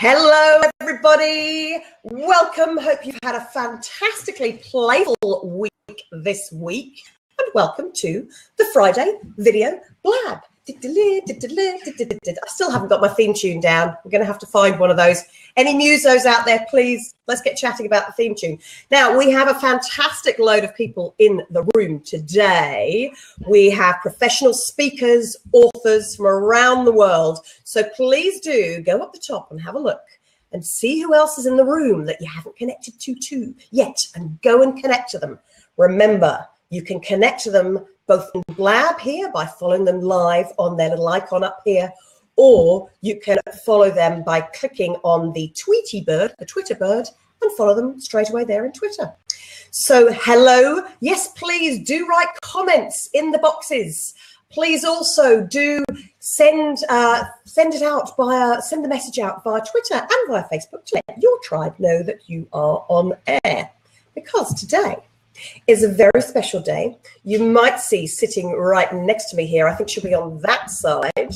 Hello, everybody. Welcome. Hope you've had a fantastically playful week this week. And welcome to the Friday Video Blab. I still haven't got my theme tune down. We're going to have to find one of those. Any musos out there, please? Let's get chatting about the theme tune. Now, we have a fantastic load of people in the room today. We have professional speakers, authors from around the world. So please do go up the top and have a look and see who else is in the room that you haven't connected to yet, and go and connect to them. Remember, you can connect to them both in Blab here by following them live on their little icon up here, or you can follow them by clicking on the Tweety bird, the Twitter bird, and follow them straight away there in Twitter. So hello. Yes, please do write comments in the boxes. Please also do send it out via, send the message out via Twitter and via Facebook to let your tribe know that you are on air, because today is a very special day. You might see sitting right next to me here, I think she'll be on that side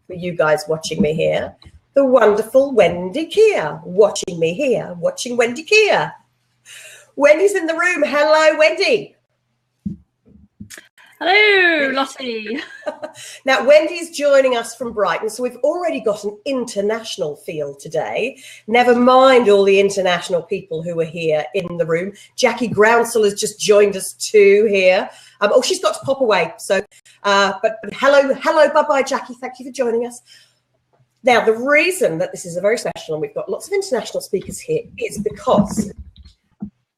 for you guys watching me here, the wonderful Wendy Keir, watching me here, watching Wendy Keir. Wendy's in the room. Hello, Wendy. Hello, Lottie. Now, Wendy's joining us from Brighton, so we've already got an international feel today. Never mind all the international people who are here in the room. Jackie Groundsel has just joined us too here. Oh, she's got to pop away. So, but hello, bye-bye, Jackie. Thank you for joining us. Now, the reason that this is a very special, and we've got lots of international speakers here, is because,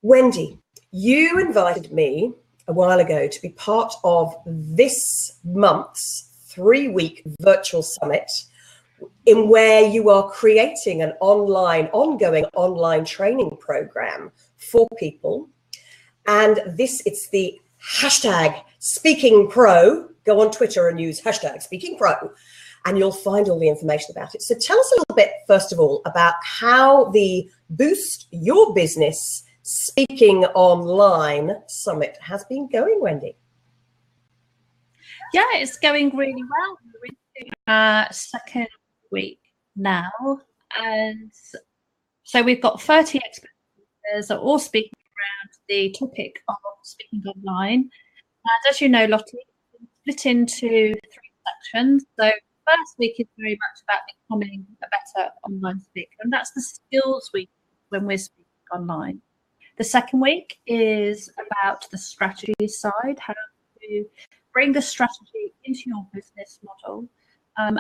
Wendy, you invited me a while ago to be part of this month's 3-week virtual summit, in where you are creating an ongoing online training program for people. And it's the hashtag Speaking Pro. Go on Twitter and use hashtag Speaking Pro, and you'll find all the information about it. So tell us a little bit, first of all, about how the Boost Your Business Speaking Online Summit has been going, Wendy. Yeah, it's going really well. We're in our second week now, and so we've got 30 experts that are all speaking around the topic of speaking online. And as you know, Lottie, it's split into 3 sections. So first week is very much about becoming a better online speaker, and that's the skills week when we're speaking online. The second week is about the strategy side, how to bring the strategy into your business model.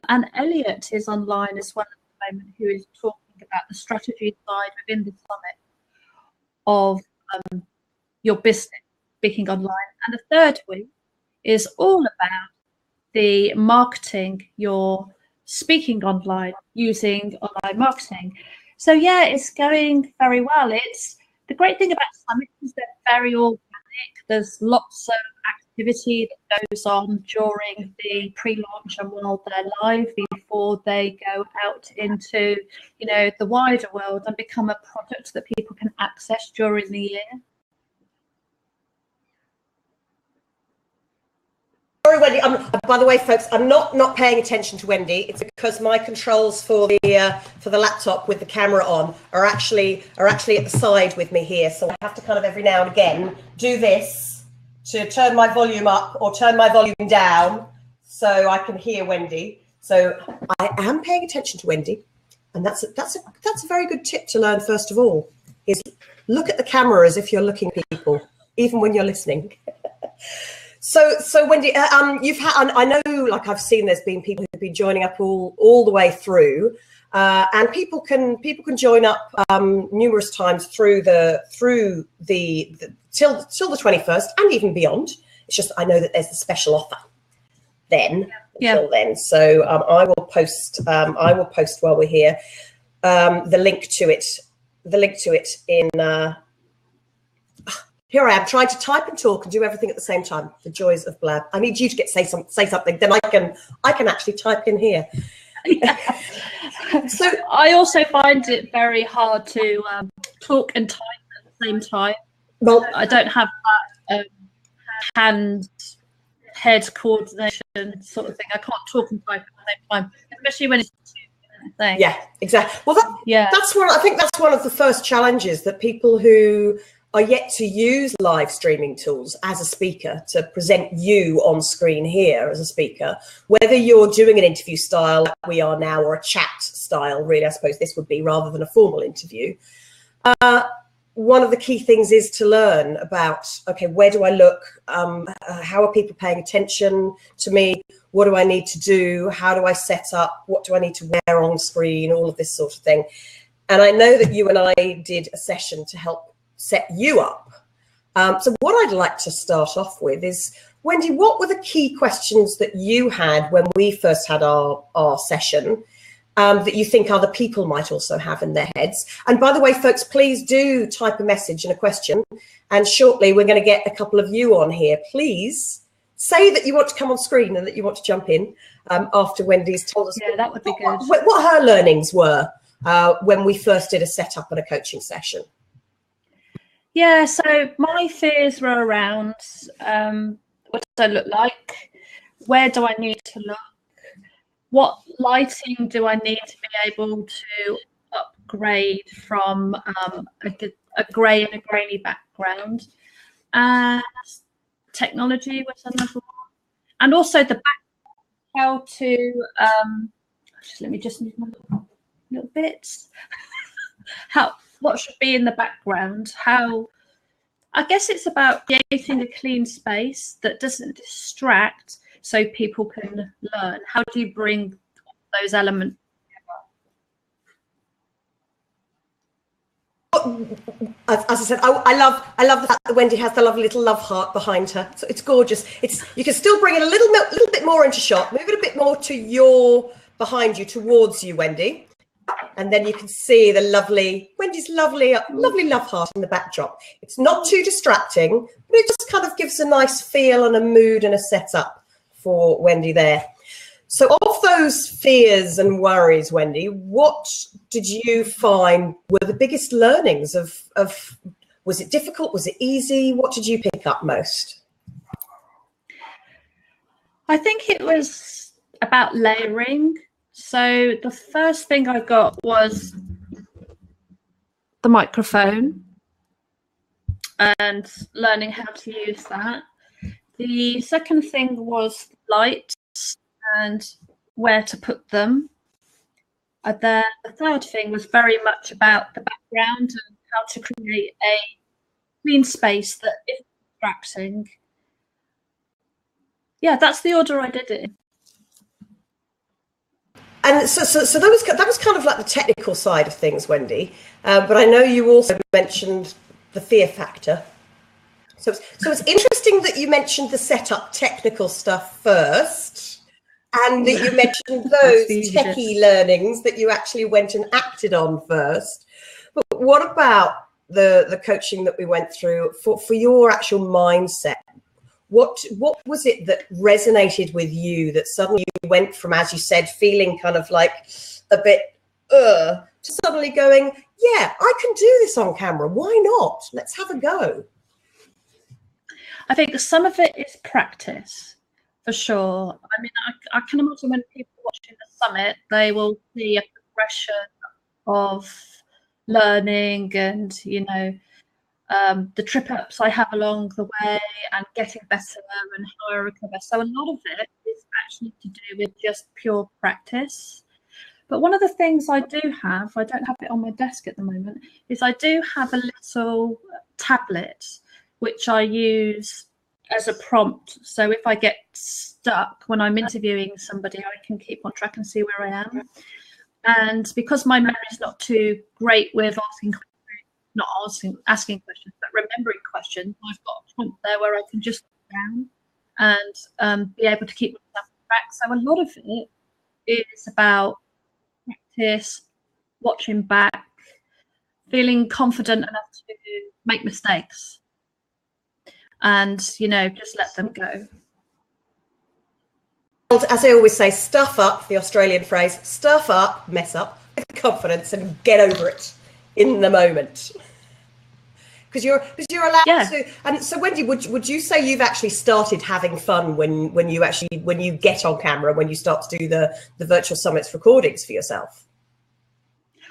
And Elliot is online as well at the moment, who is talking about the strategy side within the summit of your business speaking online. And the third week is all about the marketing your speaking online, using online marketing. So yeah, it's going very well. The great thing about summits is they're very organic. There's lots of activity that goes on during the pre-launch and while they're live, before they go out into, the wider world and become a product that people can access during the year. Sorry, Wendy. By the way, folks, I'm not paying attention to Wendy. It's because my controls for the laptop with the camera on are actually at the side with me here. So I have to kind of every now and again do this to turn my volume up or turn my volume down so I can hear Wendy. So I am paying attention to Wendy, and that's a very good tip to learn. First of all, is look at the camera as if you're looking at people, even when you're listening. So Wendy, you've had, I know, like I've seen, there's been people who've been joining up all the way through, and people can join up numerous times through the till the 21st and even beyond. It's just I know that there's a special offer until then. So I will post while we're here the link to it in. Here I am trying to type and talk and do everything at the same time. The joys of Blab. I need you to say something. Then I can actually type in here. So I also find it very hard to talk and type at the same time. Well, I don't have that hand-head coordination sort of thing. I can't talk and type at the same time, especially when it's 2 thing. Yeah, exactly. Well, that's one. I think that's one of the first challenges that people who are yet to use live streaming tools as a speaker to present you on screen here as a speaker, whether you're doing an interview style like we are now or a chat style, really, I suppose this would be, rather than a formal interview. One of the key things is to learn about, okay, where do I look? How are people paying attention to me? What do I need to do? How do I set up? What do I need to wear on screen? All of this sort of thing. And I know that you and I did a session to help set you up. So what I'd like to start off with is, Wendy, what were the key questions that you had when we first had our session that you think other people might also have in their heads? And by the way, folks, please do type a message and a question. And shortly, we're going to get a couple of you on here. Please say that you want to come on screen and that you want to jump in after Wendy's told us that would be good. What her learnings were when we first did a setup and a coaching session. Yeah, so my fears were around what does I look like? Where do I need to look? What lighting do I need to be able to upgrade from a grey and a grainy background? And technology was another one. And also the back, how to, let me just move my little bits. What should be in the background? I guess it's about creating a clean space that doesn't distract, so people can learn. How do you bring those elements together? As I said, I love the fact that Wendy has the lovely little love heart behind her. So it's gorgeous. You can still bring it a little bit more into shot. Move it a bit more to behind you, towards you, Wendy. And then you can see the Wendy's lovely love heart in the backdrop. It's not too distracting, but it just kind of gives a nice feel and a mood and a setup for Wendy there. So of those fears and worries, Wendy, what did you find were the biggest learnings of was it difficult? Was it easy? What did you pick up most? I think it was about layering. So the first thing I got was the microphone and learning how to use that. The second thing was lights and where to put them. And then the third thing was very much about the background and how to create a clean space that isn't distracting. Yeah, that's the order I did it in. And so that was kind of like the technical side of things, Wendy. But I know you also mentioned the fear factor. So it's interesting that you mentioned the setup technical stuff first, and that you mentioned those techie learnings that you actually went and acted on first. But what about the coaching that we went through for your actual mindset? What was it that resonated with you that suddenly you went from, as you said, feeling kind of like a bit to suddenly going, yeah, I can do this on camera. Why not? Let's have a go. I think some of it is practice, for sure. I mean, I can imagine when people watching the summit, they will see a progression of learning and, you know, the trip ups I have along the way and getting better and how I recover. So a lot of it is actually to do with just pure practice. But one of the things I do have, I don't have it on my desk at the moment, is I do have a little tablet which I use as a prompt. So if I get stuck when I'm interviewing somebody, I can keep on track and see where I am. And because my memory is not too great with asking questions, but remembering questions, I've got a prompt there where I can just look down and be able to keep myself on track. So a lot of it is about practice, watching back, feeling confident enough to make mistakes, and, you know, just let them go. As I always say, stuff up, the Australian phrase, stuff up, mess up, with confidence and get over it in the moment. Because you're allowed to. And so, Wendy, would you say you've actually started having fun when you get on camera, when you start to do the virtual summits recordings for yourself?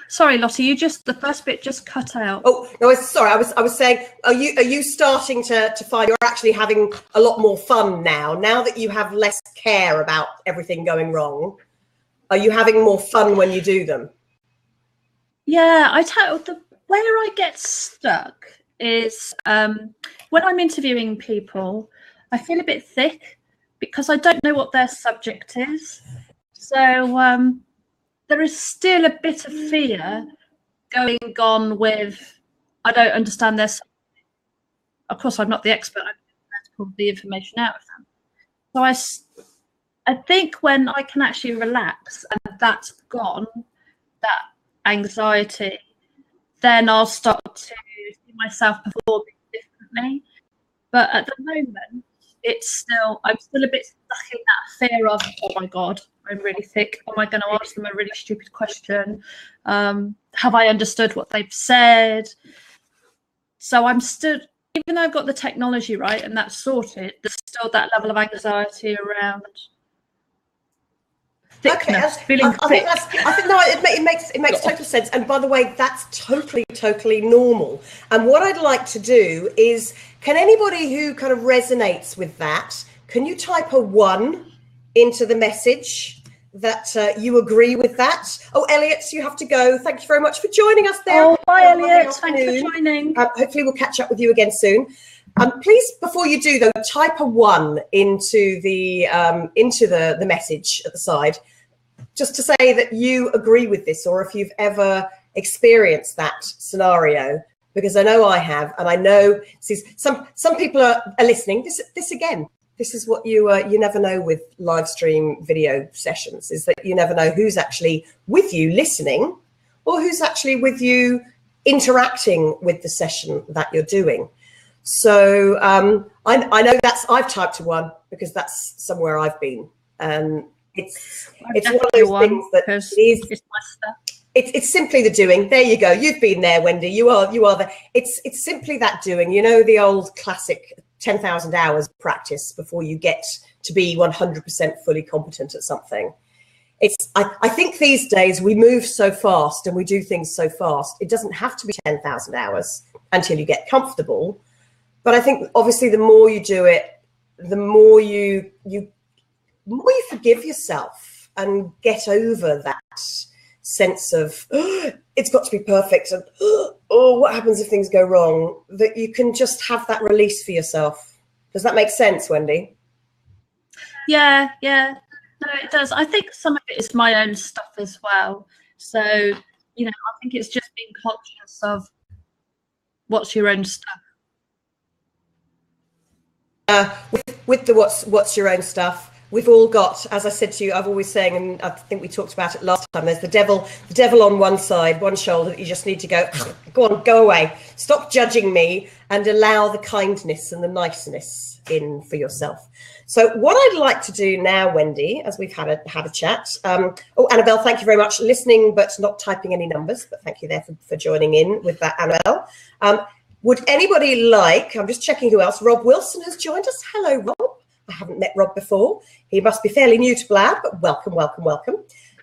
Sorry, Lottie, the first bit just cut out. Oh no, sorry. I was saying, are you starting to find you're actually having a lot more fun now that you have less care about everything going wrong? Are you having more fun when you do them? Yeah, where I get stuck is when I'm interviewing people, I feel a bit thick because I don't know what their subject is. So there is still a bit of fear going on with, I don't understand their subject. Of course, I'm not the expert. I'm there to pull the information out of them. So I think when I can actually relax and that's gone, that anxiety, then I'll start to see myself performing differently. But at the moment, I'm still a bit stuck in that fear of, oh my God, I'm really thick. Am I going to ask them a really stupid question? Have I understood what they've said? So I'm still, even though I've got the technology right and that's sorted, there's still that level of anxiety around thickness, feeling thick. I think no, it makes total sense. And by the way, that's totally normal. And what I'd like to do is, can anybody who kind of resonates with that, can you type a 1 into the message that you agree with that? Oh, Elliot, you have to go. Thank you very much for joining us there. Oh, bye, Elliot. Thanks for joining. Hopefully we'll catch up with you again soon. Please, before you do though, type a 1 into the message at the side, just to say that you agree with this, or if you've ever experienced that scenario, because I know I have, and I know some people are listening. This again, this is what you never know with live stream video sessions, is that you never know who's actually with you listening, or who's actually with you interacting with the session that you're doing. So I know I've typed a 1 because that's somewhere I've been, and it's one of those things that it's my stuff. It's simply the doing. There you go. You've been there, Wendy. You are there. It's simply that doing. You know, the old classic 10,000 hours practice before you get to be 100% fully competent at something. I think these days we move so fast and we do things so fast. It doesn't have to be 10,000 hours until you get comfortable. But I think obviously the more you do it, the more you forgive yourself and get over that sense of it's got to be perfect and what happens if things go wrong, that you can just have that release for yourself. Does that make sense, Wendy? Yeah. No, it does. I think some of it is my own stuff as well. So, you know, I think it's just being conscious of what's your own stuff. With the what's your own stuff, we've all got, as I said to you, I've always saying, and I think we talked about it last time, there's the devil on one side, one shoulder, that you just need to go on, go away, stop judging me, and allow the kindness and the niceness in for yourself. So what I'd like to do now, Wendy, as we've had a chat, oh, Annabelle, thank you very much, listening but not typing any numbers, but thank you there for joining in with that, Annabelle. Would anybody like, I'm just checking who else, Rob Wilson has joined us. Hello, Rob. I haven't met Rob before. He must be fairly new to Blab, but welcome.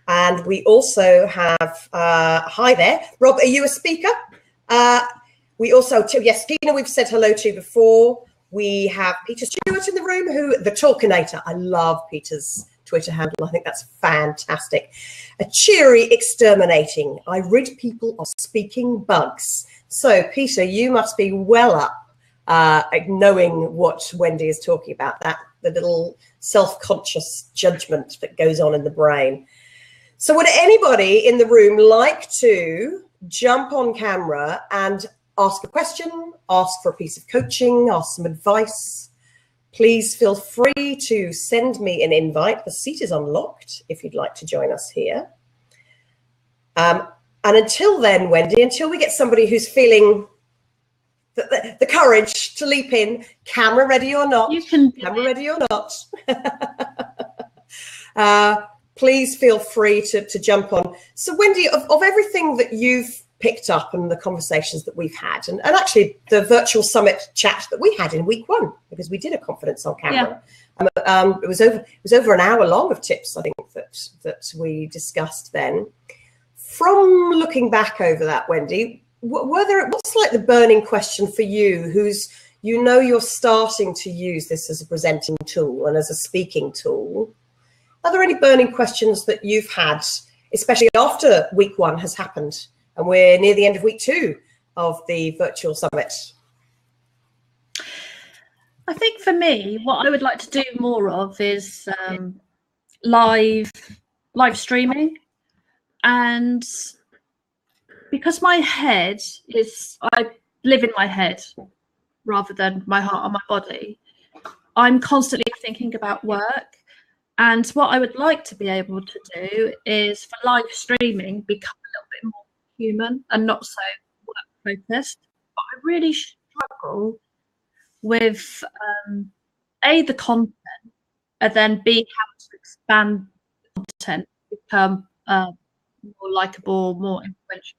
And we also have, hi there. Rob, are you a speaker? We also, yes, Tina, we've said hello to before. We have Peter Stewart in the room, the Talkinator. I love Peter's Twitter handle. I think that's fantastic. A cheery exterminating. I rid people of speaking bugs. So, Peter, you must be well up knowing what Wendy is talking about, the little self-conscious judgment that goes on in the brain. So would anybody in the room like to jump on camera and ask a question, ask for a piece of coaching, ask some advice? Please feel free to send me an invite. The seat is unlocked if you'd like to join us here. And until then, Wendy, until we get somebody who's feeling the courage to leap in, camera ready or not, ready or not, please feel free to jump on. So Wendy, of everything that you've picked up and the conversations that we've had, and actually the virtual summit chat that we had in week 1, because we did a confidence on camera. Yeah. It was over an hour long of tips, I think, that we discussed then. From looking back over that, Wendy, what's like the burning question for you, who's, you know, you're starting to use this as a presenting tool and as a speaking tool? Are there any burning questions that you've had, especially after week 1 has happened and we're near the end of week 2 of the virtual summit? I think for me, what I would like to do more of is live streaming. And because my head is, I live in my head rather than my heart or my body, I'm constantly thinking about work. And what I would like to be able to do is for live streaming become a little bit more human and not so work focused. But I really struggle with the content, and then B, how to expand the content, become more likable, more influential,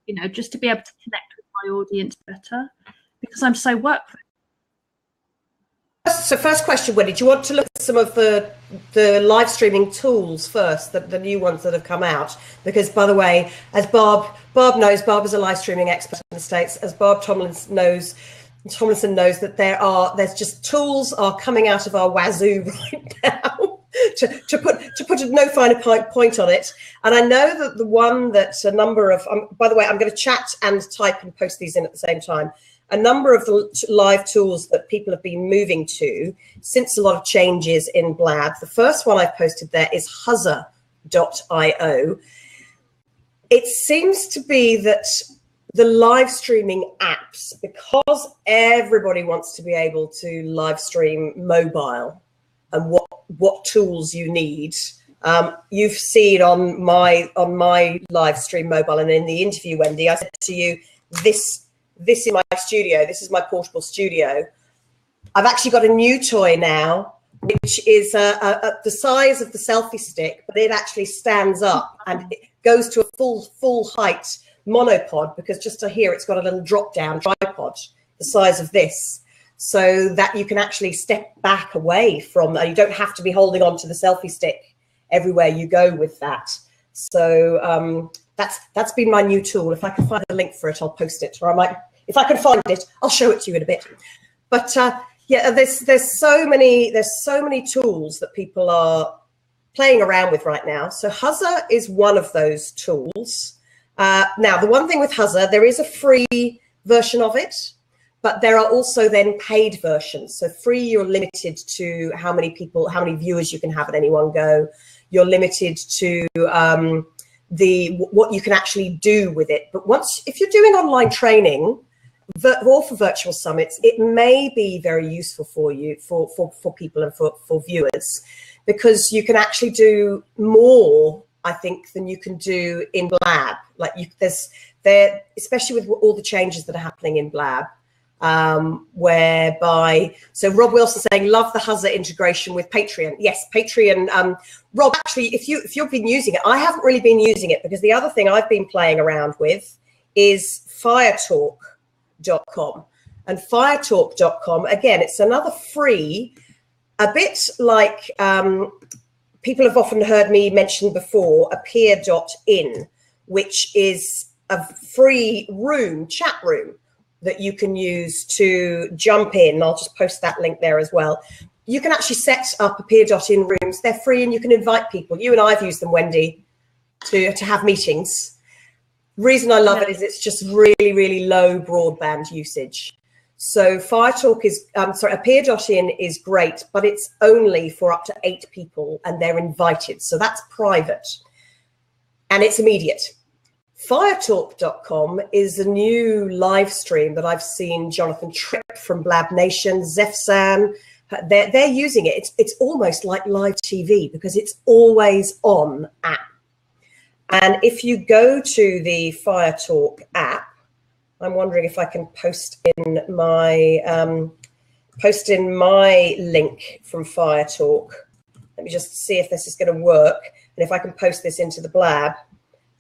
you know, just to be able to connect with my audience better, because I'm so work focused. So first question, Wendy, do you want to look at some of the live streaming tools first, the new ones that have come out? Because, by the way, as Barb knows, Barb is a live streaming expert in the States. As Barb Tomlinson knows that there's just tools are coming out of our wazoo right now to put a no finer point on it. And I know that the one that a number of, by the way, I'm going to chat and type and post these in at the same time. A number of the live tools that people have been moving to since a lot of changes in Blab. The first one I've posted there is Huzzer.io. It seems to be that the live streaming apps, because everybody wants to be able to live stream mobile and what tools you need. You've seen on my live stream mobile, and in the interview, Wendy, I said to you, this is my studio. This is my portable studio. I've actually got a new toy now, which is the size of the selfie stick, but it actually stands up and it goes to a full height monopod, because just to here it's got a little drop down tripod the size of this, so that you can actually step back away from, you don't have to be holding on to the selfie stick everywhere you go with that. So that's been my new tool. If I can find a link for it, I'll post it, or I might, if I can find it, I'll show it to you in a bit. But yeah, there's so many tools that people are playing around with right now. So Huzzer is one of those tools. Now, the one thing with Huzzer, there is a free version of it, but there are also then paid versions. So free, you're limited to how many viewers you can have at any one go. You're limited to what you can actually do with it. But if you're doing online training or for virtual summits, it may be very useful for you, for people and for viewers, because you can actually do more, I think, than you can do in Blab. Like especially with all the changes that are happening in Blab, whereby, so Rob Wilson saying, love the Huzzer integration with Patreon. Yes, Patreon. Rob, actually, if you've been using it, I haven't really been using it, because the other thing I've been playing around with is firetalk.com. And firetalk.com, again, it's another free, a bit like, people have often heard me mention before, appear.in, which is a free chat room that you can use to jump in. I'll just post that link there as well. You can actually set up appear.in rooms. They're free and you can invite people. You and I have used them, Wendy, to have meetings. The reason I love it is it's just really, really low broadband usage. So appear.in is great, but it's only for up to 8 people and they're invited. So that's private and it's immediate. Firetalk.com is a new live stream that I've seen Jonathan Tripp from Blab Nation, Zefsan, they're using it. It's almost like live TV because it's always on app. And if you go to the Firetalk app, I'm wondering if I can post in my link from Firetalk. Let me just see if this is going to work and if I can post this into the Blab.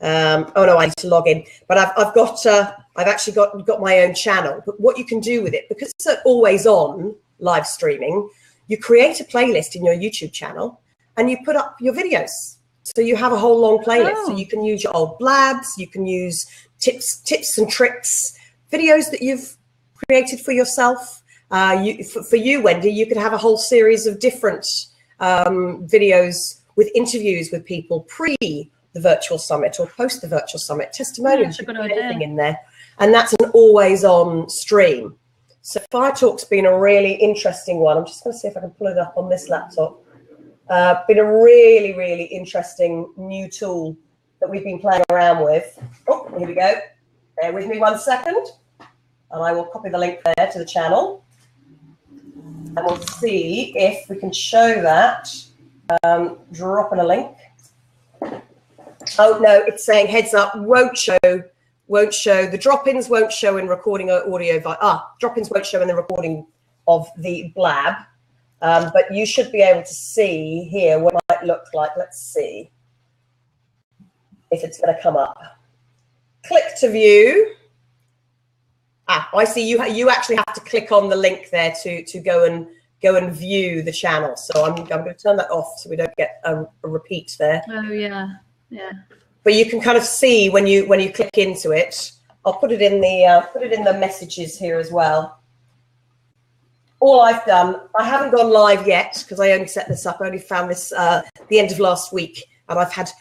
Oh no, I need to log in. But I've actually got my own channel. But what you can do with it, because it's always on live streaming, you create a playlist in your YouTube channel and you put up your videos. So you have a whole long playlist. So you can use your old blabs, you can use tips and tricks, videos that you've created for yourself. For you, Wendy, you could have a whole series of different videos with interviews with people pre the virtual summit or post the virtual summit, testimonials, you can put anything in there. And that's an always on stream. So FireTalk's been a really interesting one. I'm just going to see if I can pull it up on this laptop. Been a really, really interesting new tool that we've been playing around with. Oh, here we go. Bear with me 1 second. And I will copy the link there to the channel. And we'll see if we can show that. Drop in a link. Oh, no, it's saying heads up, won't show. The drop-ins won't show in recording audio. Drop-ins won't show in the recording of the blab. But you should be able to see here what it might look like. Let's see if it's going to come up. Click to view. I see you actually have to click on the link there to go and view the channel. So I'm going to turn that off so we don't get a repeat there. Oh yeah, yeah. But you can kind of see when you click into it. I'll put it in the messages here as well. All I've done, I haven't gone live yet because I only set this up. I only found this the end of last week, and I've had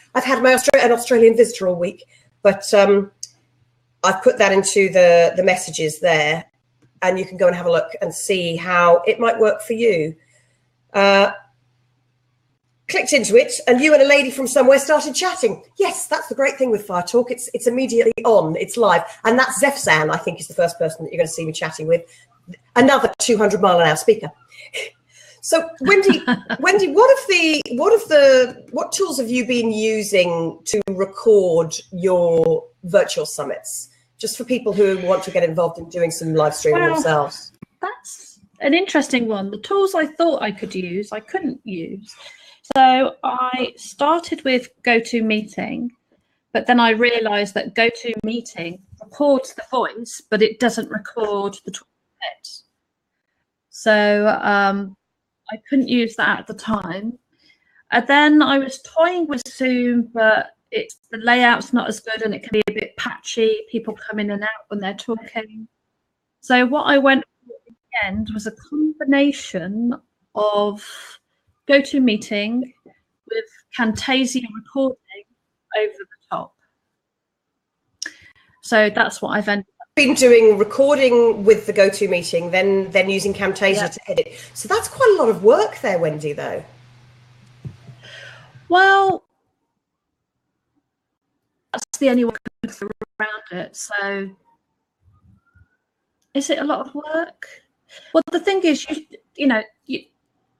my an Australian visitor all week. But I've put that into the messages there, and you can go and have a look and see how it might work for you. Clicked into it, and you and a lady from somewhere started chatting. Yes, that's the great thing with FireTalk. It's immediately on. It's live, and that's Zefzan. I think is the first person that you're going to see me chatting with. Another 200-mile-an-hour speaker. So, Wendy, what tools have you been using to record your virtual summits? Just for people who want to get involved in doing some live streaming themselves. That's an interesting one. The tools I thought I could use, I couldn't use. So I started with GoToMeeting, but then I realized that GoToMeeting records the voice, but it doesn't record the talk heads. So I couldn't use that at the time. And then I was toying with Zoom, but the layout's not as good and it can be a bit patchy. People come in and out when they're talking. So what I went for in the end was a combination of GoToMeeting with Camtasia recording over the top. So that's what I've ended up been doing, recording with the GoToMeeting, then using Camtasia to edit. So that's quite a lot of work there, Wendy, though. Well, that's the only way I can get around it. So is it a lot of work? Well, the thing is,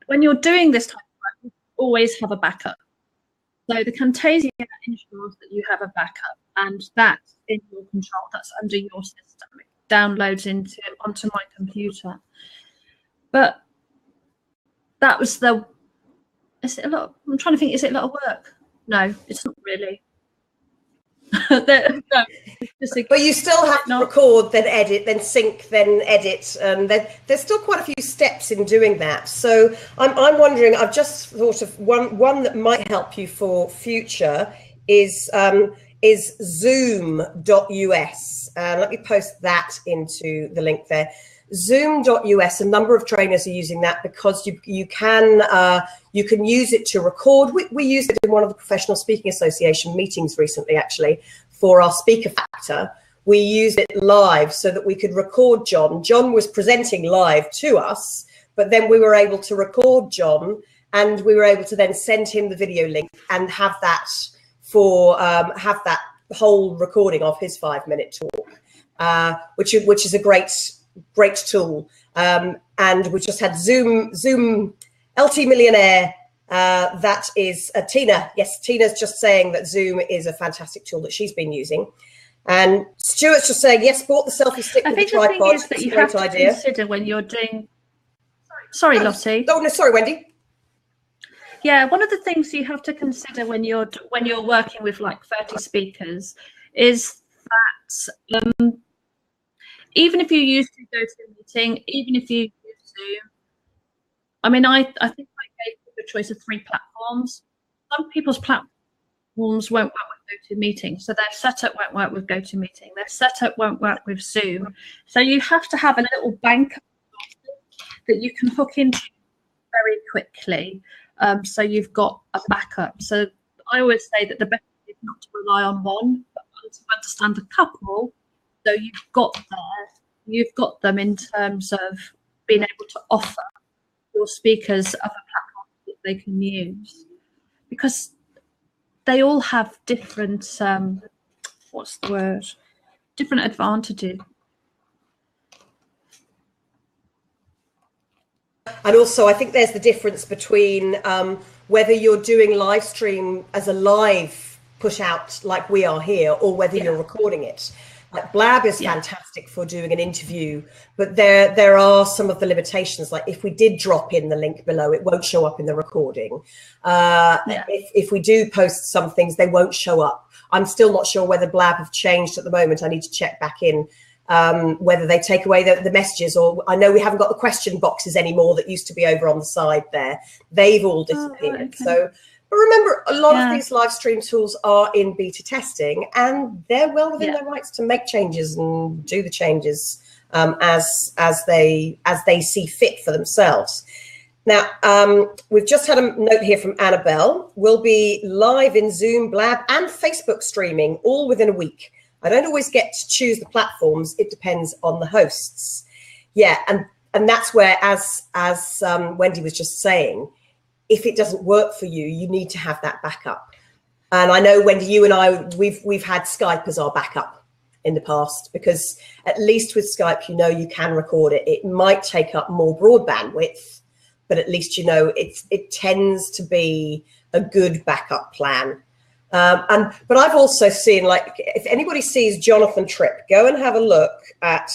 when you're doing this type of work, you always have a backup. So the Camtasia ensures that you have a backup, and that's in your control. That's under your system. It downloads onto my computer. But that was is it a lot? I'm trying to think. Is it a lot of work? No, it's not really. But you still have to record, then edit, then sync, then edit, and there's still quite a few steps in doing that. So I'm wondering. I've just thought of one that might help you for future is Zoom.us. Let me post that into the link there. Zoom.us. A number of trainers are using that because you can use it to record. We used it in one of the Professional Speaking Association meetings recently, actually, for our speaker factor. We used it live so that we could record John. John was presenting live to us, but then we were able to record John, and we were able to then send him the video link and have that have that whole recording of his 5-minute talk, which is a great tool. And we just had Zoom LT Millionaire. That is Tina. Yes, Tina's just saying that Zoom is a fantastic tool that she's been using. And Stuart's just saying, yes, bought the selfie stick with the tripod. I think the thing is that you have to consider when you're doing... Sorry, Lottie. Oh, no, sorry, Wendy. Yeah, one of the things you have to consider when you're working with like 30 speakers is that even if you use GoToMeeting, even if you use Zoom, I mean, I think I gave you a choice of 3 platforms. Some people's platforms platforms won't work with GoToMeeting. So their setup won't work with GoToMeeting. Their setup won't work with Zoom. So you have to have a little bank that you can hook into very quickly. So you've got a backup. So I always say that the best is not to rely on one, but to understand a couple. So you've got them in terms of being able to offer your speakers other platforms that they can use, because they all have different different advantages. And also, I think there's the difference between whether you're doing live stream as a live push out like we are here, or whether you're recording it. Like Blab is fantastic for doing an interview, but there are some of the limitations. Like if we did drop in the link below, it won't show up in the recording. If we do post some things, they won't show up. I'm still not sure whether Blab have changed at the moment. I need to check back in whether they take away the messages, or I know we haven't got the question boxes anymore that used to be over on the side there. They've all disappeared. Okay. So, but remember, a lot of these live stream tools are in beta testing, and they're well within their rights to make changes and do the changes as they see fit for themselves. Now, we've just had a note here from Annabelle. We'll be live in Zoom, Blab, and Facebook streaming all within a week. I don't always get to choose the platforms. It depends on the hosts. Yeah, and that's where, as Wendy was just saying, if it doesn't work for you, you need to have that backup. And I know, Wendy, you and I, we've had Skype as our backup in the past, because at least with Skype, you know, you can record it. It might take up more broadband width, but at least, you know, it tends to be a good backup plan. But I've also seen, like, if anybody sees Jonathan Tripp, go and have a look at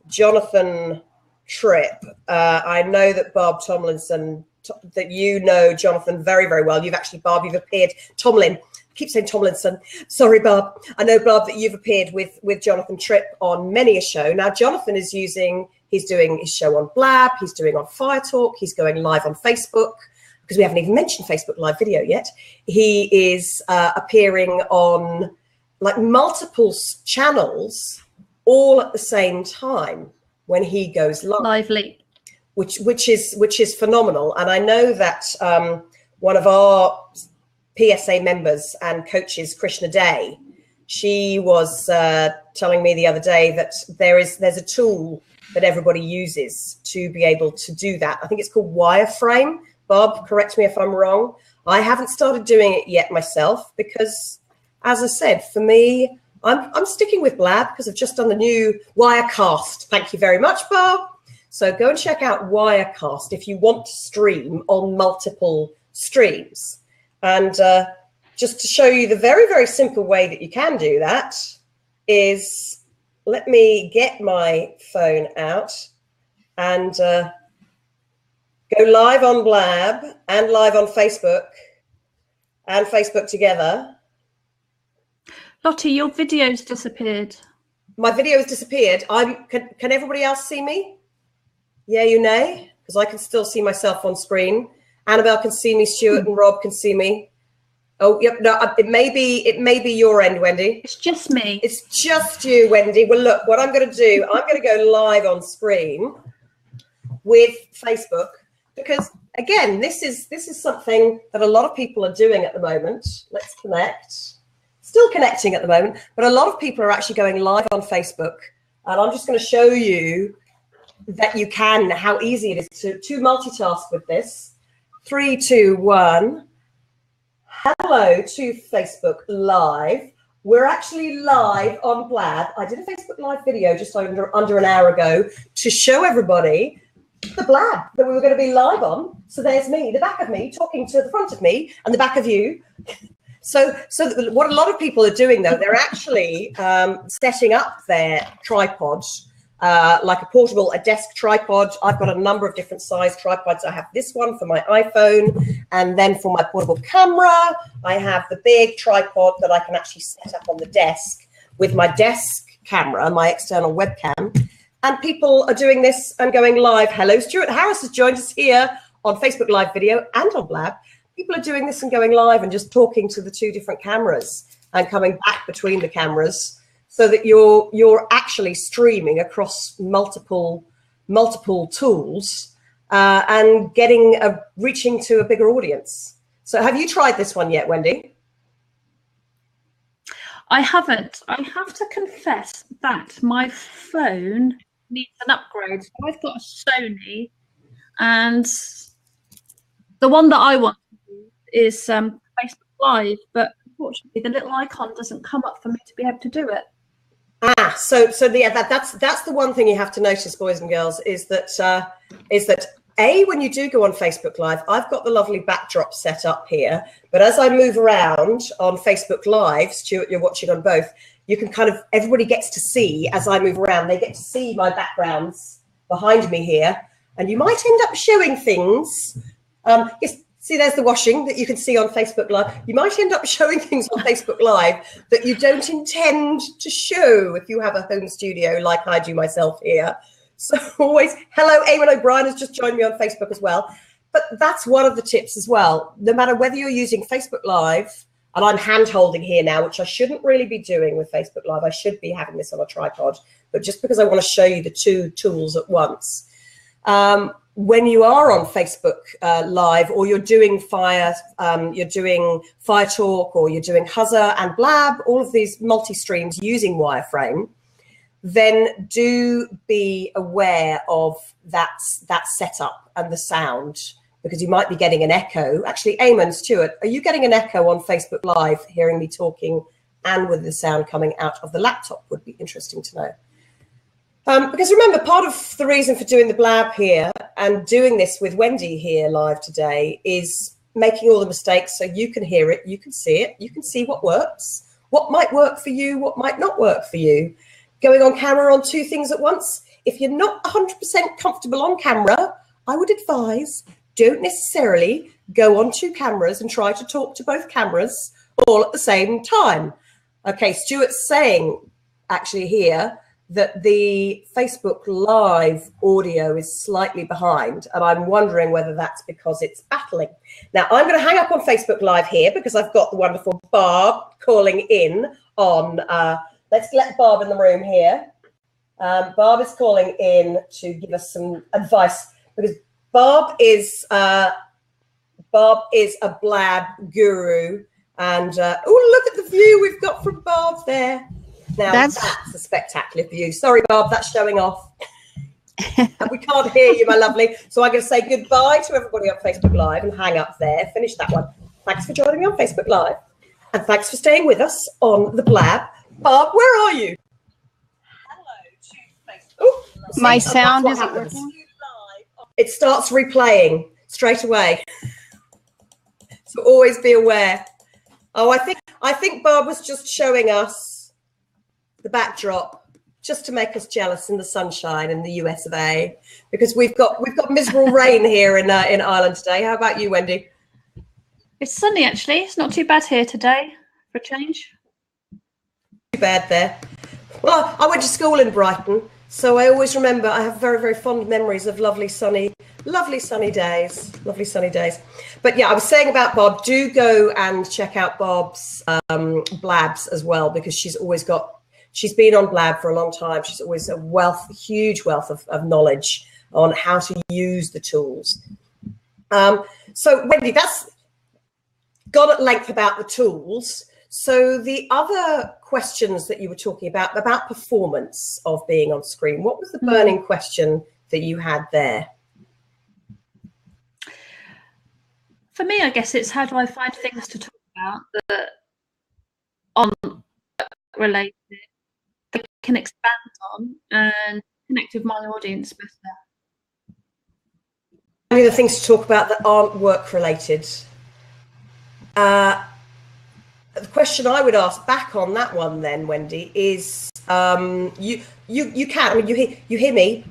Jonathan Tripp. I know that Barb Tomlinson, that you know Jonathan very, very well. You've actually, Barb, you've appeared, Tomlin, I keep saying Tomlinson. Sorry, Barb. I know, Barb, that you've appeared with Jonathan Tripp on many a show. Now, Jonathan is he's doing his show on Blab, he's doing on Fire Talk, he's going live on Facebook, because we haven't even mentioned Facebook live video yet. He is appearing on like multiple channels all at the same time when he goes live. Lively. Which is phenomenal. And I know that one of our PSA members and coaches, Krishna Day, she was telling me the other day that there's a tool that everybody uses to be able to do that. I think it's called Wireframe. Bob, correct me if I'm wrong. I haven't started doing it yet myself because, as I said, for me, I'm sticking with Blab because I've just done the new Wirecast. Thank you very much, Bob. So go and check out Wirecast if you want to stream on multiple streams. And just to show you the very, very simple way that you can do that is, let me get my phone out and go live on Blab and live on Facebook and Facebook together. Lottie, your video's disappeared. My video has disappeared. Can everybody else see me? Yeah, you nay, because I can still see myself on screen. Annabelle can see me, Stuart and Rob can see me. Oh, yep, no, it may be your end, Wendy. It's just me. It's just you, Wendy. Well, look, what I'm going to do, I'm going to go live on screen with Facebook, because again, this is something that a lot of people are doing at the moment. Let's connect. Still connecting at the moment, but a lot of people are actually going live on Facebook, and I'm just going to show you that you can, how easy it is to multitask with this. 3, 2, 1. Hello to Facebook Live. We're actually live on Blab. I did a Facebook Live video just under an hour ago to show everybody the Blab that we were going to be live on. So there's me, the back of me, talking to the front of me and the back of you. So what a lot of people are doing, though, they're actually setting up their tripods, like a desk tripod. I've got a number of different size tripods. I have this one for my iPhone, and then for my portable camera, I have the big tripod that I can actually set up on the desk with my desk camera, my external webcam. And people are doing this and going live. Hello, Stuart Harris has joined us here on Facebook Live video and on Blab. people are doing this and going live and just talking to the two different cameras and coming back between the cameras, so that you're actually streaming across multiple tools and reaching to a bigger audience. So have you tried this one yet, Wendy? I haven't. I have to confess that my phone needs an upgrade. So I've got a Sony, and the one that I want to use is Facebook Live, but unfortunately the little icon doesn't come up for me to be able to do it. So that's the one thing you have to notice, boys and girls, is that when you do go on Facebook Live, I've got the lovely backdrop set up here, but as I move around on Facebook Live, Stuart, you're watching on both, you can everybody gets to see, as I move around, they get to see my backgrounds behind me here, and you might end up showing things. Yes, see, there's the washing that you can see on Facebook Live. You might end up showing things on Facebook Live that you don't intend to show if you have a home studio like I do myself here. So always, hello, Eamon O'Brien has just joined me on Facebook as well. But that's one of the tips as well. No matter whether you're using Facebook Live, and I'm hand holding here now, which I shouldn't really be doing with Facebook Live. I should be having this on a tripod, but just because I want to show you the two tools at once. When you are on Facebook Live, or you're doing Fire Talk, or you're doing Huzzer and Blab, all of these multi-streams using wireframe, then do be aware of that setup and the sound, because you might be getting an echo. Actually, Eamon, Stuart, are you getting an echo on Facebook Live, hearing me talking and with the sound coming out of the laptop? Would be interesting to know. Because remember, part of the reason for doing the Blab here and doing this with Wendy here live today is making all the mistakes so you can hear it, you can see it, you can see what works, what might work for you, what might not work for you. Going on camera on two things at once. If you're not 100% comfortable on camera, I would advise don't necessarily go on two cameras and try to talk to both cameras all at the same time. Okay, Stuart's saying actually here that the Facebook Live audio is slightly behind, and I'm wondering whether that's because it's battling. Now, I'm going to hang up on Facebook Live here because I've got the wonderful Barb calling in on... let's let Barb in the room here. Barb is calling in to give us some advice, because Barb is a Blab guru, and oh, look at the view we've got from Barb there. Now that's a spectacular view. Sorry, Barb, that's showing off. We can't hear you, my lovely. So I'm going to say goodbye to everybody on Facebook Live and hang up there. Finish that one. Thanks for joining me on Facebook Live, and thanks for staying with us on the Blab. Barb, where are you? Hello to Facebook. My sound isn't working. It starts replaying straight away. So always be aware. Oh, I think Barb was just showing us the backdrop just to make us jealous in the sunshine in the US of A, because we've got miserable rain here in Ireland today. How about you, Wendy? It's sunny, actually. It's not too bad here today for a change. Too bad there. Well, I went to school in Brighton, so I always remember, I have very, very fond memories of lovely sunny days. But yeah, I was saying about Bob, do go and check out Bob's Blabs as well, because she's been on Blab for a long time. She's always a huge wealth of knowledge on how to use the tools. So Wendy, that's gone at length about the tools. So the other questions that you were talking about performance of being on screen, what was the burning question that you had there? For me, I guess it's how do I find things to talk about that on related, that I can expand on and connect with my audience better. Any other things to talk about that aren't work related? The question I would ask back on that one then, Wendy, is you can, I mean, you hear me,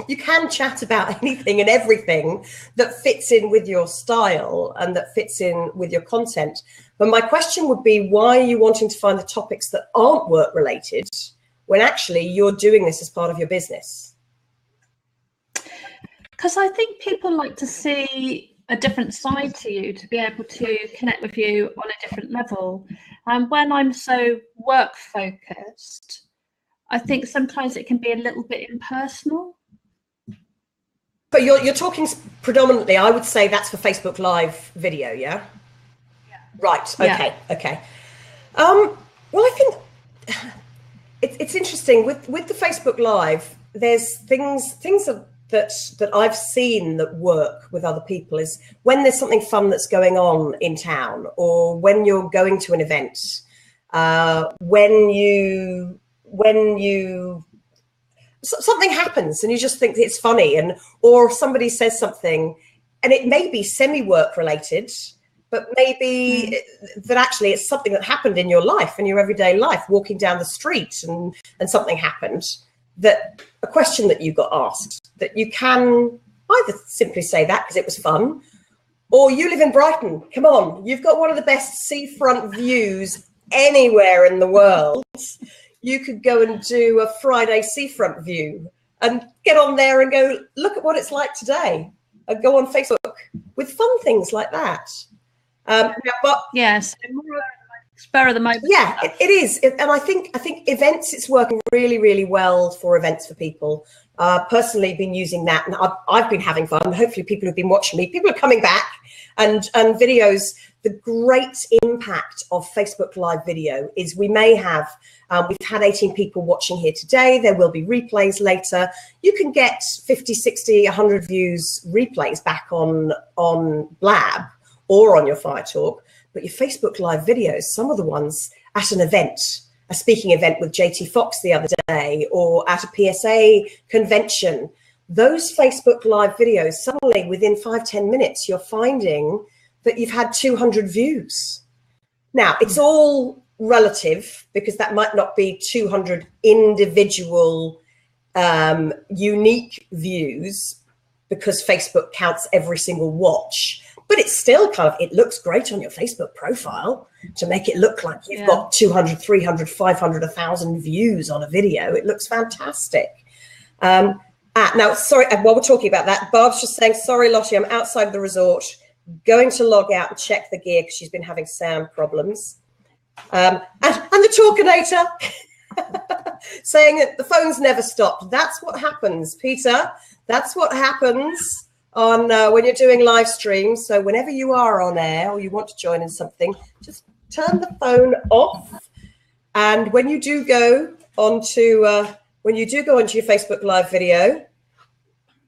you can chat about anything and everything that fits in with your style and that fits in with your content. But my question would be, why are you wanting to find the topics that aren't work related when actually you're doing this as part of your business? Because I think people like to see a different side to you, to be able to connect with you on a different level. And when I'm so work focused, I think sometimes it can be a little bit impersonal. But you're talking predominantly, I would say that's for Facebook Live video, yeah? Right, okay, okay. Well, I think it's interesting with the Facebook Live, there's things that I've seen that work with other people is when there's something fun that's going on in town, or when you're going to an event, when you something happens and you just think it's funny, or somebody says something and it may be semi-work related, but maybe that actually it's something that happened in your life, in your everyday life, walking down the street and something happened, that a question that you got asked, that you can either simply say that because it was fun, or you live in Brighton, come on, you've got one of the best seafront views anywhere in the world. You could go and do a Friday seafront view and get on there and go, look at what it's like today, and go on Facebook with fun things like that. But yes, more spur of the moment. Yeah, it is, and I think events, it's working really, really well for events for people. Personally, been using that, and I've been having fun. Hopefully, people who've been watching me, people are coming back, and videos. The great impact of Facebook Live video is we may have, we've had 18 people watching here today. There will be replays later. You can get 50, 60, 100 views replays back on Blab or on your Fire Talk. But your Facebook Live videos, some of the ones at an event, a speaking event with JT Fox the other day, or at a PSA convention, those Facebook Live videos, suddenly within 5-10 minutes, you're finding that you've had 200 views. Now, it's all relative, because that might not be 200 individual unique views, because Facebook counts every single watch. But it's still kind of, it looks great on your Facebook profile to make it look like you've got 200, 300, 500, 1,000 views on a video. It looks fantastic. Now, sorry, while we're talking about that, Barb's just saying, sorry, Lottie, I'm outside of the resort, going to log out and check the gear because she's been having sound problems. And the Talkinator saying that the phone's never stopped. That's what happens, Peter. That's what happens on when you're doing live streams. So whenever you are on air or you want to join in something, just turn the phone off. And when you do go onto your Facebook Live video,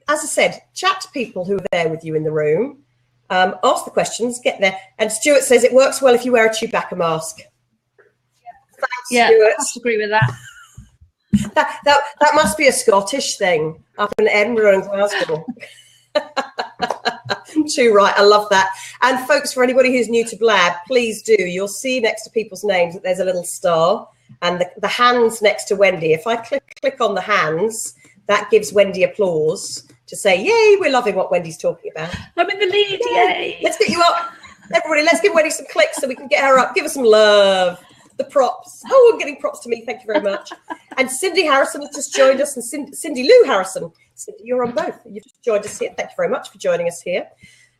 as I said, chat to people who are there with you in the room, ask the questions, get there. And Stuart says it works well if you wear a Chewbacca mask. Thanks, Stuart. I have to agree with that. That must be a Scottish thing up in Edinburgh and Glasgow. Too right, I love that. And folks, for anybody who's new to Blab, please do. You'll see next to people's names that there's a little star, and the hands next to Wendy. If I click on the hands, that gives Wendy applause to say, yay, we're loving what Wendy's talking about. I'm in the lead, yay. Let's get you up. Everybody, let's give Wendy some clicks so we can get her up. Give her some love. The props. Oh, I'm getting props to me. Thank you very much. And Cindy Harrison has just joined us, and Cindy Lou Harrison. Cindy, you're on both. You've just joined us here. Thank you very much for joining us here.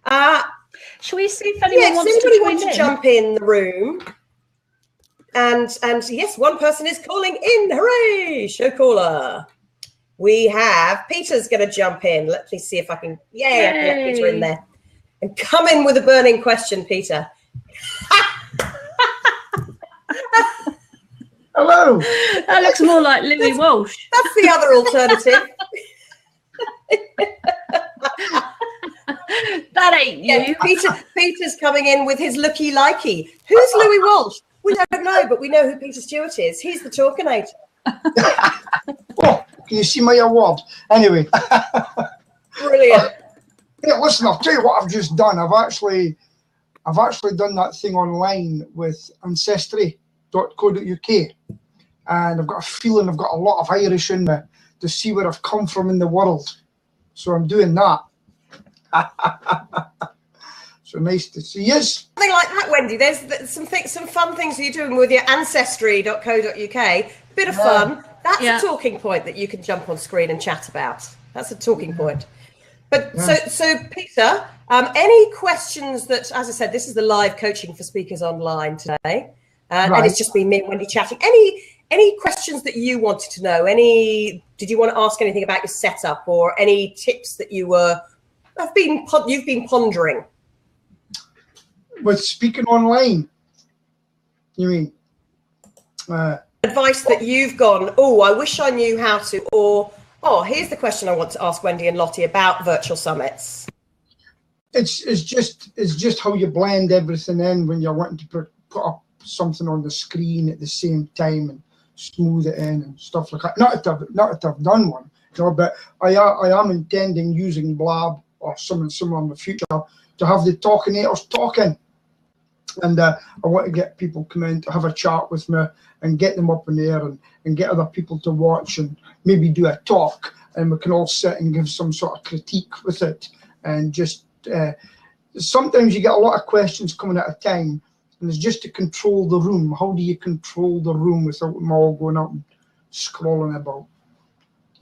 Shall we see if anyone wants to jump in the room? And yes, one person is calling in. Hooray! Show caller. We have Peter's going to jump in. Let me see if I can. Yay! I can let Peter in there. And come in with a burning question, Peter. Hello. That looks more like Louis Walsh. That's the other alternative. That ain't you. Yeah, Peter's coming in with his looky-likey. Who's Louis Walsh? We don't know, but we know who Peter Stewart is. He's the Talkinator. Oh, can you see my award? Anyway. Brilliant. Yeah, listen, I'll tell you what I've just done. I've actually done that thing online with ancestry.co.uk, and I've got a feeling I've got a lot of Irish in me to see where I've come from in the world. So I'm doing that. So nice to see you. Something like that, Wendy. There's some fun things you're doing with your ancestry.co.uk. Bit of fun. That's a talking point that you can jump on screen and chat about. That's a talking point. But so Peter, Any questions that, as I said, this is the live coaching for speakers online today. And it's just been me and Wendy chatting. Any questions that you wanted to know? Did you want to ask anything about your setup or any tips that you've been pondering? With speaking online, you mean? Advice that you've gone, oh, I wish I knew how to, or, oh, here's the question I want to ask Wendy and Lottie about virtual summits. It's just how you blend everything in when you're wanting to put up something on the screen at the same time and smooth it in and stuff like that. Not that I've done one, you know, but I am intending using Blab or something similar in the future to have the talkinators talking. And I want to get people come in to have a chat with me and get them up in the air and get other people to watch and maybe do a talk, and we can all sit and give some sort of critique with it. And just sometimes you get a lot of questions coming at a time, and it's just to control the room. How do you control the room without them all going up and scrolling about?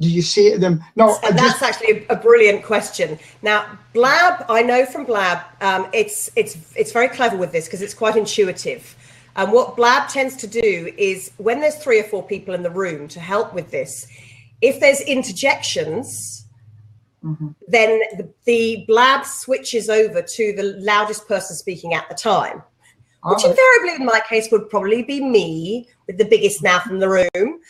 Do you say to them, no? And that's actually a brilliant question. Now, Blab, I know from Blab, it's very clever with this because it's quite intuitive. And what Blab tends to do is when there's 3 or 4 people in the room to help with this, if there's interjections, then the Blab switches over to the loudest person speaking at the time, which invariably in my case would probably be me with the biggest mouth in the room.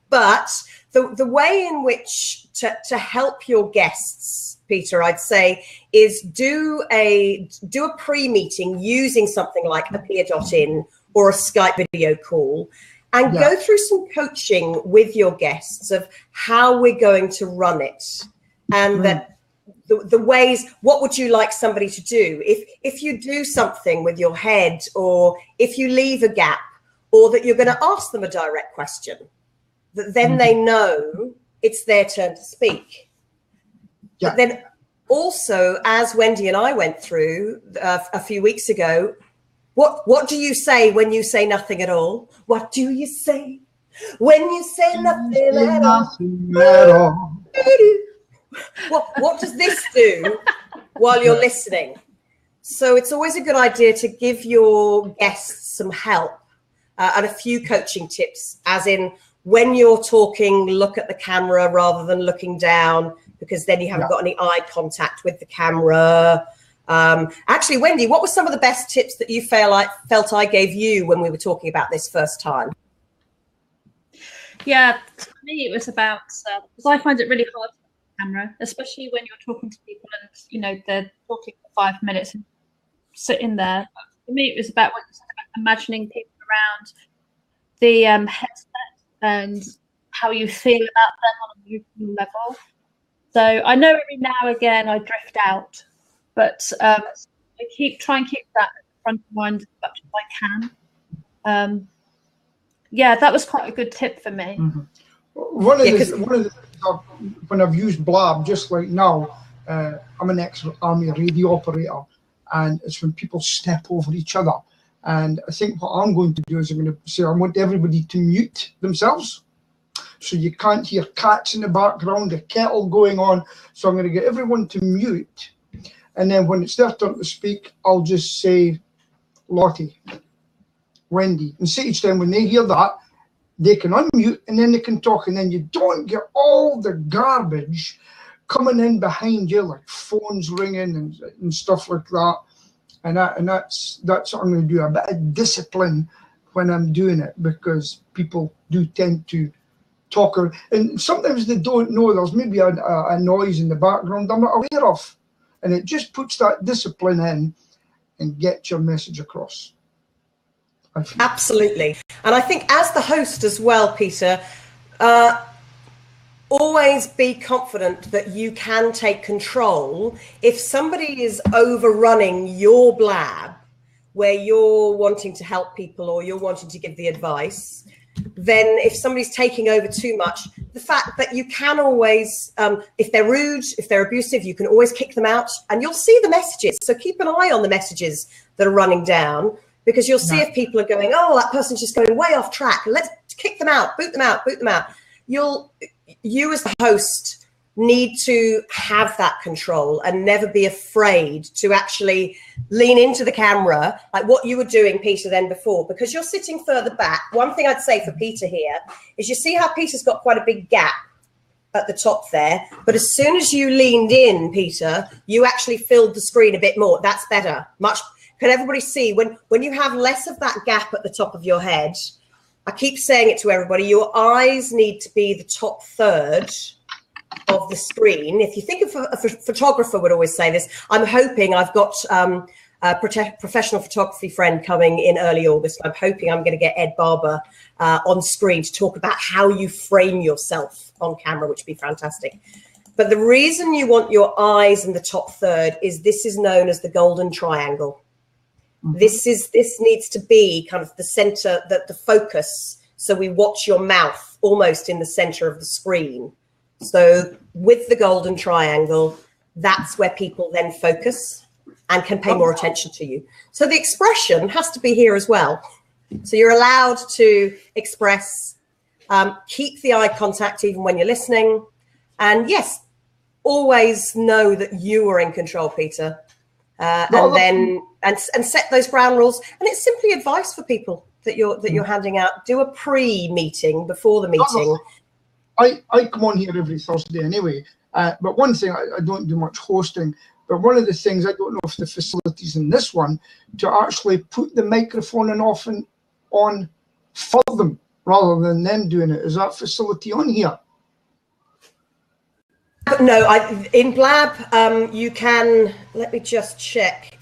But the way in which to help your guests, Peter, I'd say, is do a pre-meeting using something like a Peer.in or a Skype video call, and go through some coaching with your guests of how we're going to run it, and that the ways, what would you like somebody to do if you do something with your head, or if you leave a gap, or that you're going to ask them a direct question, that then they know it's their turn to speak. But then also, as Wendy and I went through a few weeks ago, what do you say when you say nothing at all? What do you say when you say nothing at all? What does this do while you're listening? So it's always a good idea to give your guests some help and a few coaching tips, as in, when you're talking, look at the camera rather than looking down, because then you haven't got any eye contact with the camera. Actually, Wendy, what were some of the best tips that you felt I gave you when we were talking about this first time? Yeah, to me it was about, because I find it really hard to look at the camera, especially when you're talking to people and, you know, they're talking for 5 minutes and sitting there. But for me, it was about what you said about imagining people around the headset and how you feel about them on a moving level. So I know every now and again I drift out, but I try and keep that at the front of mind as much as I can. Yeah, that was quite a good tip for me. One of the when I've used Blab, just like now, I'm an ex-army radio operator, and it's when people step over each other. And I think what I'm going to do is I'm going to say I want everybody to mute themselves, so you can't hear cats in the background, a kettle going on. So I'm going to get everyone to mute, and then when it's their turn to speak, I'll just say Lottie, Wendy, and say each time when they hear that, they can unmute and then they can talk, and then you don't get all the garbage coming in behind you, like phones ringing and stuff like that. And that's what I'm going to do, a bit of discipline when I'm doing it, because people do tend to talk, and sometimes they don't know there's maybe a noise in the background I'm not aware of, and it just puts that discipline in and gets your message across. Absolutely. And I think as the host as well, Peter, always be confident that you can take control. If somebody is overrunning your blab, where you're wanting to help people or you're wanting to give the advice, then if somebody's taking over too much, the fact that you can always, if they're rude, if they're abusive, you can always kick them out, and you'll see the messages. So keep an eye on the messages that are running down, because you'll see if people are going, oh, that person's just going way off track. Let's kick them out, boot them out, boot them out. You as the host need to have that control and never be afraid to actually lean into the camera, like what you were doing, Peter, then before, because you're sitting further back. One thing I'd say for Peter here is you see how Peter's got quite a big gap at the top there, but as soon as you leaned in, Peter, you actually filled the screen a bit more. That's better. Much. Can everybody see when you have less of that gap at the top of your head? I keep saying it to everybody, your eyes need to be the top third of the screen. If you think of a photographer would always say this. I'm hoping I've got a professional photography friend coming in early August. I'm hoping I'm going to get Ed Barber on screen to talk about how you frame yourself on camera, which would be fantastic. But the reason you want your eyes in the top third is this is known as the golden triangle. Mm-hmm. This needs to be kind of the center, the focus. So we watch your mouth almost in the center of the screen. So with the golden triangle, that's where people then focus and can pay more attention to you. So the expression has to be here as well. So you're allowed to express, keep the eye contact even when you're listening. And yes, always know that you are in control, Peter. And set those ground rules. And it's simply advice for people that you're handing out. Do a pre-meeting before the meeting. I come on here every Thursday anyway, but one thing, I don't do much hosting, but one of the things, I don't know if the facilities in this one, to actually put the microphone and off and on for them, rather than them doing it. Is that facility on here? No, in Blab, you can, let me just check.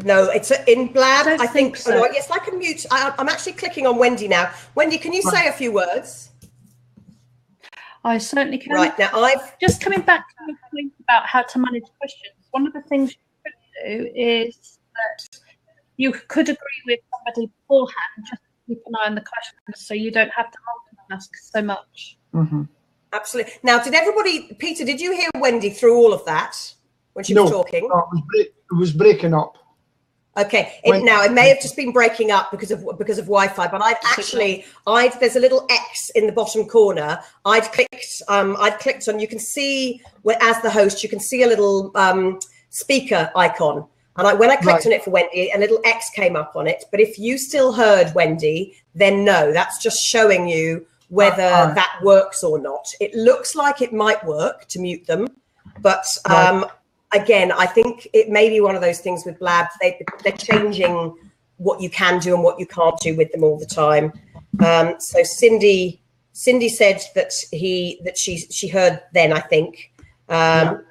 No, it's in Blab. I think so. Oh, yes, I can mute. I'm actually clicking on Wendy now. Wendy, can you say a few words? I certainly can. Right, now I've just coming back to the point about how to manage questions. One of the things you could do is that you could agree with somebody beforehand, just keep an eye on the questions so you don't have to multitask so much. Mm-hmm. Absolutely. Now, Peter, did you hear Wendy through all of that when she was talking? No, it was breaking up. Okay, now it may have just been breaking up because of Wi-Fi, but there's a little X in the bottom corner. I'd clicked on. You can see as the host, you can see a little speaker icon, and when I clicked on it for Wendy, a little X came up on it. But if you still heard Wendy, then no, that's just showing you whether that works or not. It looks like it might work to mute them, but again, I think it may be one of those things with Blab. They're changing what you can do and what you can't do with them all the time. So Cindy said that she heard then, I think. But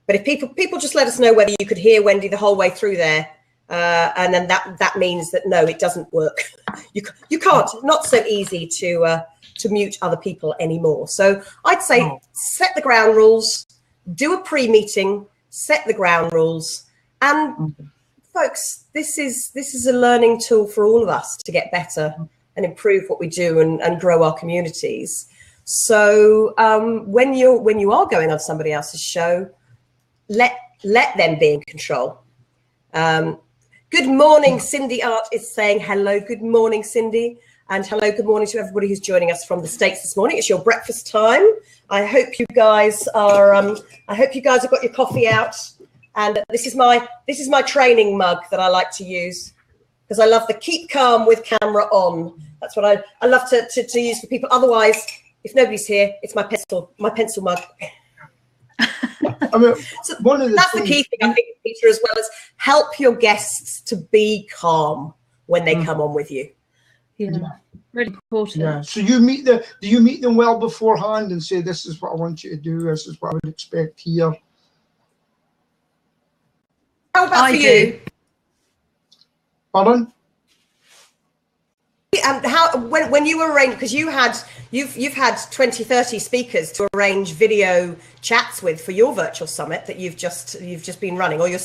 if people just let us know whether you could hear Wendy the whole way through there, and then that means that no, it doesn't work. You can't. Not so easy to mute other people anymore. So I'd say set the ground rules, do a pre-meeting. Set the ground rules, and folks, this is a learning tool for all of us to get better and improve what we do and grow our communities. So when you are going on somebody else's show, let them be in control. Good morning, Cindy Art is saying hello. Good morning, Cindy, and hello. Good morning to everybody who's joining us from the States this morning. It's your breakfast time. I hope you guys are. I hope you guys have got your coffee out. And this is my training mug that I like to use because I love the keep calm with camera on. That's what I love to use for people. Otherwise, if nobody's here, it's my pencil mug. I mean, so that's the key thing, I think, Peter, as well as help your guests to be calm when they come on with you. Yeah, really important. Yeah. So do you meet them well beforehand and say, this is what I want you to do, this is what I would expect here? How about for you? Pardon? And when you arrange, because you've had 20, 30 speakers to arrange video chats with for your virtual summit that you've just been running, or you're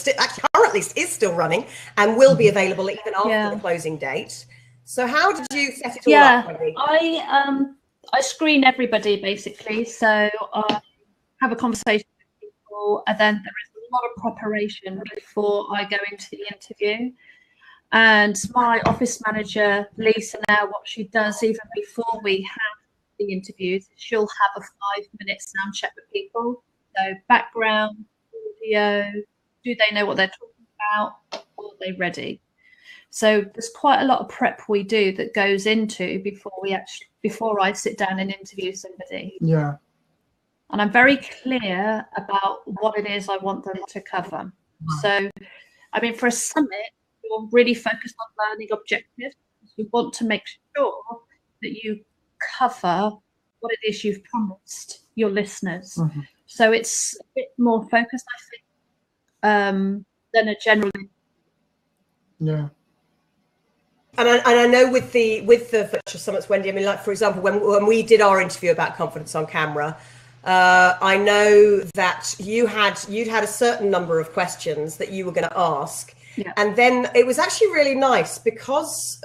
currently is still running and will be available even after the closing date. So how did you set it all up? Wendy? I screen everybody basically. So I have a conversation with people, and then there is a lot of preparation before I go into the interview. And my office manager, Lisa, now what she does even before we have the interviews, she'll have a 5-minute sound check with people. So background, audio, do they know what they're talking about? Are they ready? So there's quite a lot of prep we do that goes into before I sit down and interview somebody. Yeah. And I'm very clear about what it is I want them to cover. So, I mean, for a summit, you're really focused on learning objectives. You want to make sure that you cover what it is you've promised your listeners. Mm-hmm. So it's a bit more focused, I think, than a general. Yeah. And I know with the virtual summits, Wendy, I mean, like, for example, when we did our interview about Confidence on Camera, I know that you'd had a certain number of questions that you were going to ask. Yeah. And then it was actually really nice because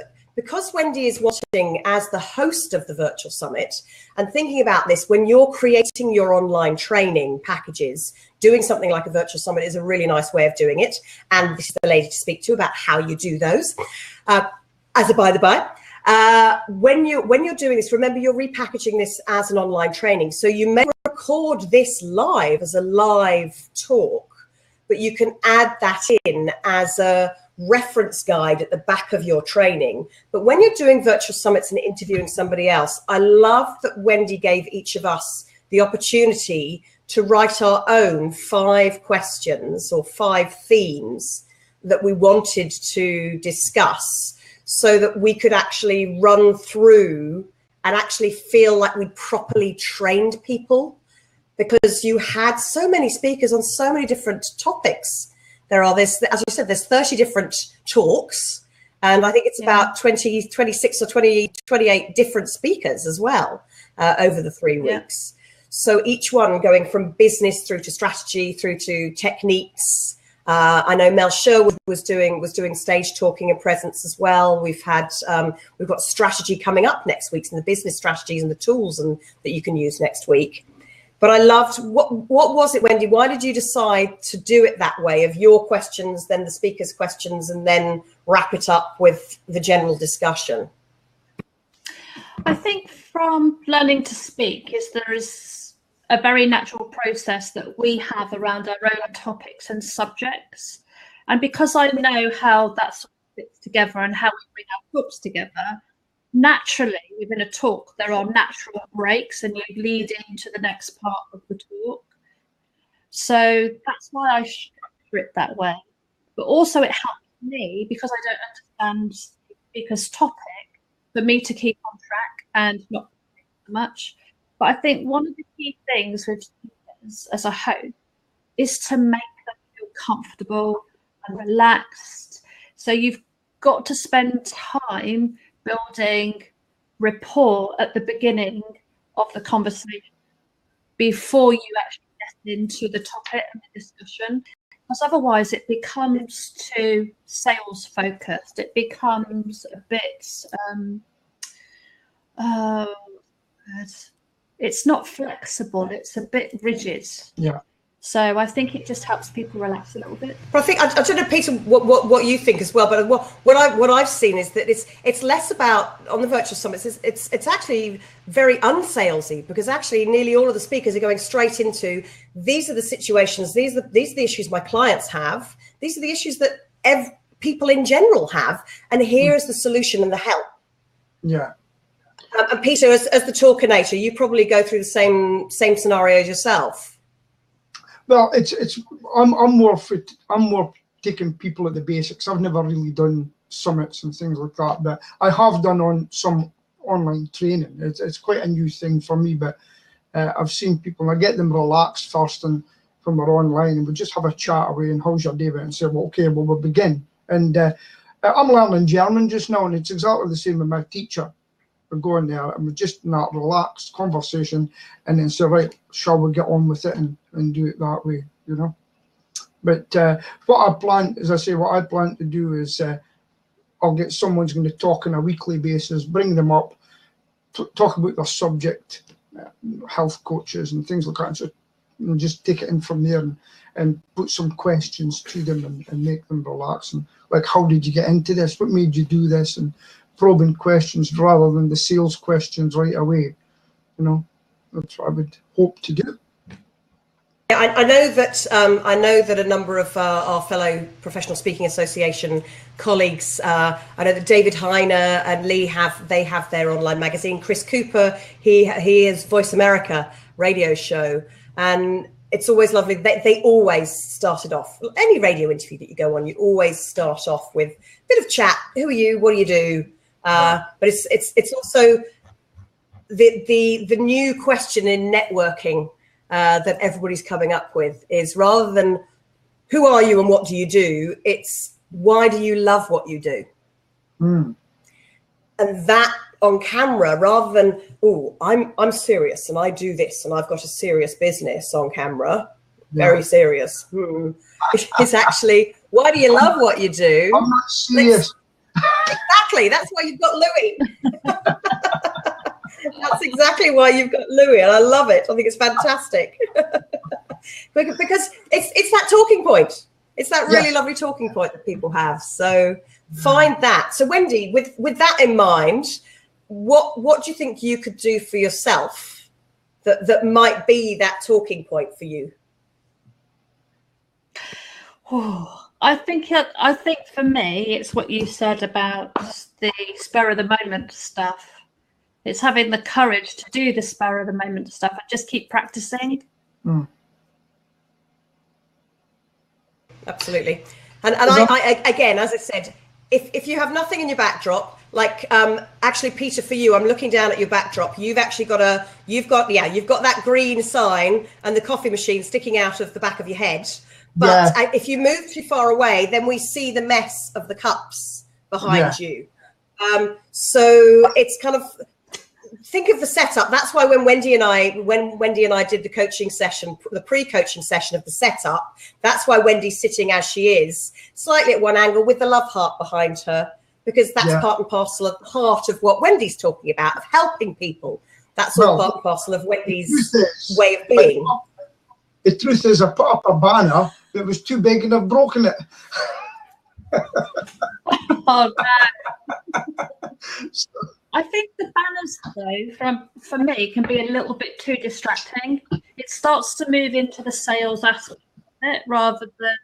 Wendy is watching as the host of the virtual summit and thinking about this, when you're creating your online training packages, doing something like a virtual summit is a really nice way of doing it. And this is the lady to speak to about how you do those. As a by the by, when you're doing this, remember you're repackaging this as an online training. So you may record this live as a live talk, but you can add that in as a reference guide at the back of your training. But when you're doing virtual summits and interviewing somebody else, I love that Wendy gave each of us the opportunity to write our own 5 questions or 5 themes that we wanted to discuss, so that we could actually run through and actually feel like we properly trained people, because you had so many speakers on so many different topics. As you said, there's 30 different talks, and I think it's about 26 or 28 different speakers as well over the 3 weeks. So each one going from business through to strategy, through to techniques. I know Mel Sherwood was doing stage talking and presence as well. We've got strategy coming up next week, and the business strategies and the tools that you can use next week. But I loved, what was it, Wendy? Why did you decide to do it that way, of your questions, then the speaker's questions, and then wrap it up with the general discussion? I think from learning to speak there is a very natural process that we have around our own topics and subjects. And because I know how that sort of fits together and how we bring our talks together, naturally within a talk, there are natural breaks and you lead into the next part of the talk. So that's why I structure it that way. But also it helps me, because I don't understand the speaker's topic, for me to keep on track and not so much. But I think one of the key things with speakers as a host is to make them feel comfortable and relaxed. So you've got to spend time building rapport at the beginning of the conversation before you actually get into the topic and the discussion, because otherwise it becomes too sales focused. It becomes a bit it's not flexible, it's a bit rigid. Yeah. So I think it just helps people relax a little bit. But I think, I don't know, Peter, what you think as well. But what I've seen is that it's less about, on the virtual summits, it's actually very unsalesy, because actually nearly all of the speakers are going straight into, these are the situations, these are the issues my clients have, these are the issues that people in general have, and here's the solution and the help. Yeah. And Peter, as the talkinator, you probably go through the same scenarios yourself. Well, I'm more taking people at the basics. I've never really done summits and things like that, but I have done on some online training. It's quite a new thing for me, but I've seen people, and I get them relaxed first and from our online, and we just have a chat away, and how's your day, and say, well, okay, well, we'll begin. And I'm learning German just now, and it's exactly the same with my teacher. We're going there and we're just in that relaxed conversation, and then say, right, shall we get on with it and do it that way, you know? But what I plan, as I say, what I plan to do is I'll get someone's going to talk on a weekly basis, bring them up, talk about their subject, health coaches and things like that, and so just take it in from there and put some questions to them and make them relax, and like, how did you get into this? What made you do this? And probing questions rather than the sales questions right away. You know, that's what I would hope to do. I know that a number of our fellow Professional Speaking Association colleagues, I know that David Heiner and Lee have their online magazine. Chris Cooper, he is Voice America radio show, and it's always lovely. They always started off, any radio interview that you go on, you always start off with a bit of chat. Who are you? What do you do? But it's also the new question in networking that everybody's coming up with is, rather than who are you and what do you do, it's why do you love what you do? And that on camera, rather than, oh, I'm serious and I do this and I've got a serious business on camera, very serious. It's actually, why do you love what you do? I'm not serious. Exactly, that's why you've got Louis. That's exactly why you've got Louis, and I love it. I think it's fantastic. Because it's that talking point. It's that really lovely talking point that people have. So find that. So Wendy, with that in mind, what do you think you could do for yourself that might be that talking point for you? Oh, I think for me, it's what you said about the spur of the moment stuff. It's having the courage to do the spur of the moment stuff and just keep practicing. Absolutely. And I again, as I said, if you have nothing in your backdrop, like actually, Peter, for you, I'm looking down at your backdrop. You've actually got you've got that green sign and the coffee machine sticking out of the back of your head. But if you move too far away, then we see the mess of the cups behind you. So it's kind of, think of the setup. That's why when Wendy and I did the coaching session, the pre-coaching session of the setup, that's why Wendy's sitting as she is, slightly at one angle with the love heart behind her, because that's part and parcel of the heart of what Wendy's talking about, of helping people. That's all part and parcel of Wendy's way of being. The truth is, I put up a banner that was too big and I've broken it. Oh, man. I think the banners, though, for me, can be a little bit too distracting. It starts to move into the sales aspect of it rather than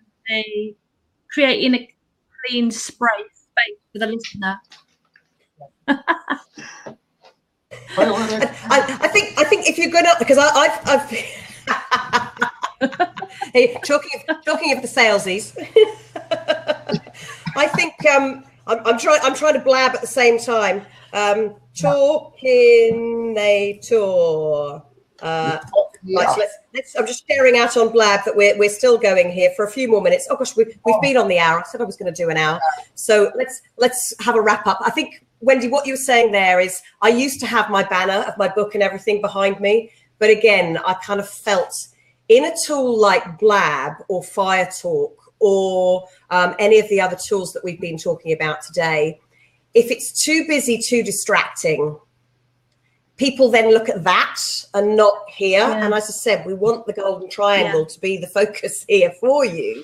creating a clean spray space for the listener. I think if you're gonna, because I've hey, talking of the salesies, I think I'm trying to blab at the same time. Talking a tour. Right, so let's. I'm just sharing out on Blab that we're still going here for a few more minutes. Oh gosh, we've been on the hour. I said I was going to do an hour, so let's have a wrap up. I think, Wendy, what you were saying there is, I used to have my banner of my book and everything behind me, but again, I kind of felt in a tool like Blab or Fire Talk or any of the other tools that we've been talking about today, if it's too busy, too distracting, people then look at that and not here. And as I said, we want the golden triangle to be the focus here for you.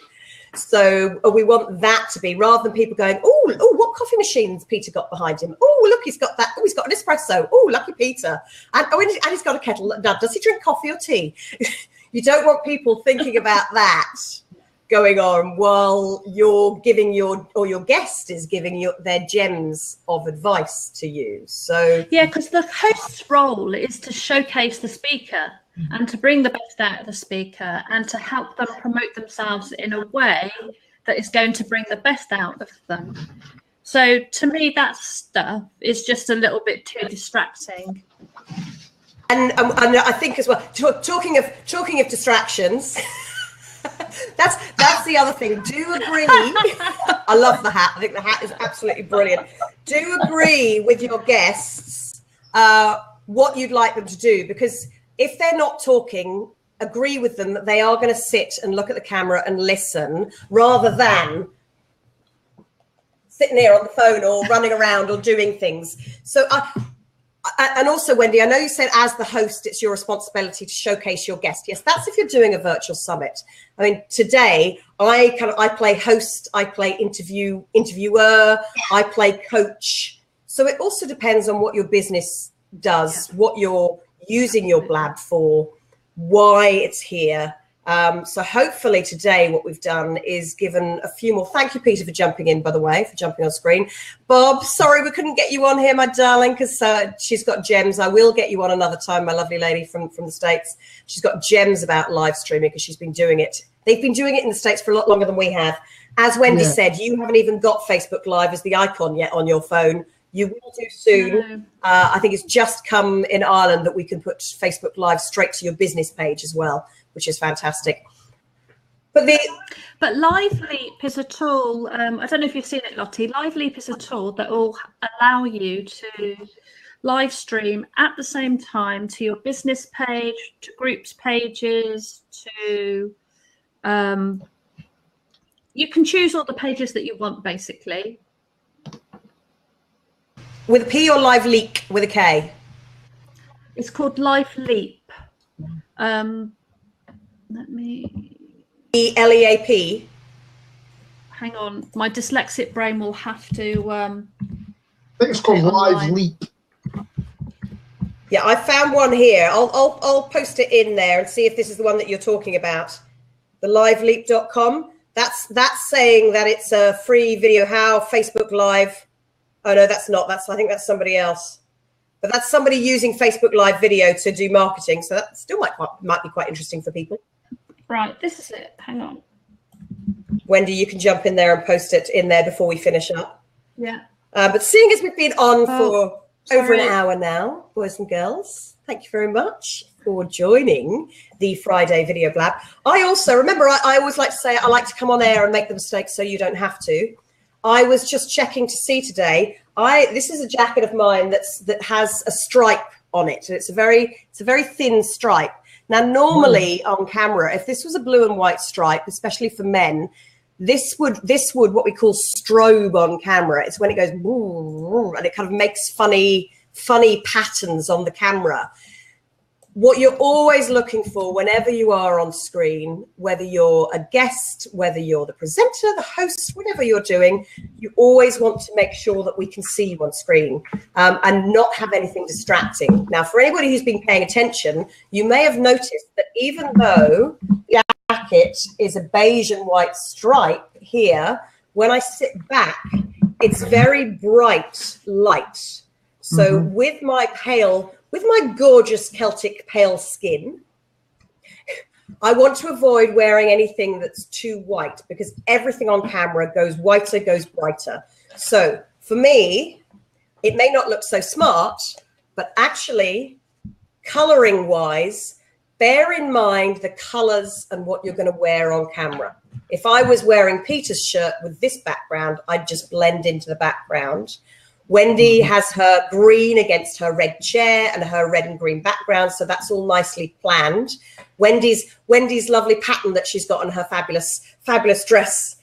So we want that to be, rather than people going, oh, what coffee machines Peter got behind him? Oh, look, he's got that. Oh, he's got an espresso. Oh, lucky Peter. And he's got a kettle. Now, does he drink coffee or tea? You don't want people thinking about that going on while you're giving your guest is giving their gems of advice to you. So because the host's role is to showcase the speaker and to bring the best out of the speaker and to help them promote themselves in a way that is going to bring the best out of them. So to me, that stuff is just a little bit too distracting. And I think as well, talking of distractions. That's the other thing. Do agree. I love the hat. I think the hat is absolutely brilliant. Do agree with your guests what you'd like them to do, because if they're not talking, agree with them that they are going to sit and look at the camera and listen, rather than sitting there on the phone or running around or doing things. So and also, Wendy, I know you said as the host, it's your responsibility to showcase your guest. Yes, that's if you're doing a virtual summit. I mean, today I play host, I play interviewer, I play coach. So it also depends on what your business does, what your using your blab for, why it's here. So hopefully today what we've done is given a few more. Thank you, Peter, for jumping in, by the way, for jumping on screen. Bob, sorry we couldn't get you on here, my darling, because she's got gems. I will get you on another time, my lovely lady from the States. She's got gems about live streaming because she's been doing it. They've been doing it in the States for a lot longer than we have. As Wendy said, you haven't even got Facebook Live as the icon yet on your phone. You will do soon. I think it's just come in Ireland that we can put Facebook Live straight to your business page as well, which is fantastic. But Live Leap is a tool. I don't know if you've seen it, Lottie. Live Leap is a tool that will allow you to live stream at the same time to your business page, to groups pages, to you can choose all the pages that you want, basically. With a P or Live Leak with a K? It's called Live Leap. Let me... LEAP? Hang on. My dyslexic brain will have to... I think it's called Live Leap. Yeah, I found one here. I'll post it in there and see if this is the one that you're talking about. The liveleap.com. That's saying that it's a free video. How Facebook Live... Oh, no, that's not. I think that's somebody else. But that's somebody using Facebook Live video to do marketing. So that still might be quite interesting for people. Right, this is it. Hang on. Wendy, you can jump in there and post it in there before we finish up. Yeah. But seeing as we've been on for over an hour now, boys and girls, thank you very much for joining the Friday Video Blab. I also, remember, I always like to say I like to come on air and make the mistakes so you don't have to. I was just checking to see today. This is a jacket of mine that has a stripe on it. It's a very thin stripe. Now, normally on camera, if this was a blue and white stripe, especially for men, this would what we call strobe on camera. It's when it goes and it kind of makes funny patterns on the camera. What you're always looking for whenever you are on screen, whether you're a guest, whether you're the presenter, the host, whatever you're doing, you always want to make sure that we can see you on screen and not have anything distracting. Now, for anybody who's been paying attention, you may have noticed that even though the jacket is a beige and white stripe here, when I sit back, it's very bright light. So with my gorgeous Celtic pale skin, I want to avoid wearing anything that's too white because everything on camera goes whiter, goes brighter. So for me, it may not look so smart, but actually coloring wise, bear in mind the colors and what you're going to wear on camera. If I was wearing Peter's shirt with this background, I'd just blend into the background. Wendy has her green against her red chair and her red and green background, so that's all nicely planned. Wendy's lovely pattern that she's got on her fabulous dress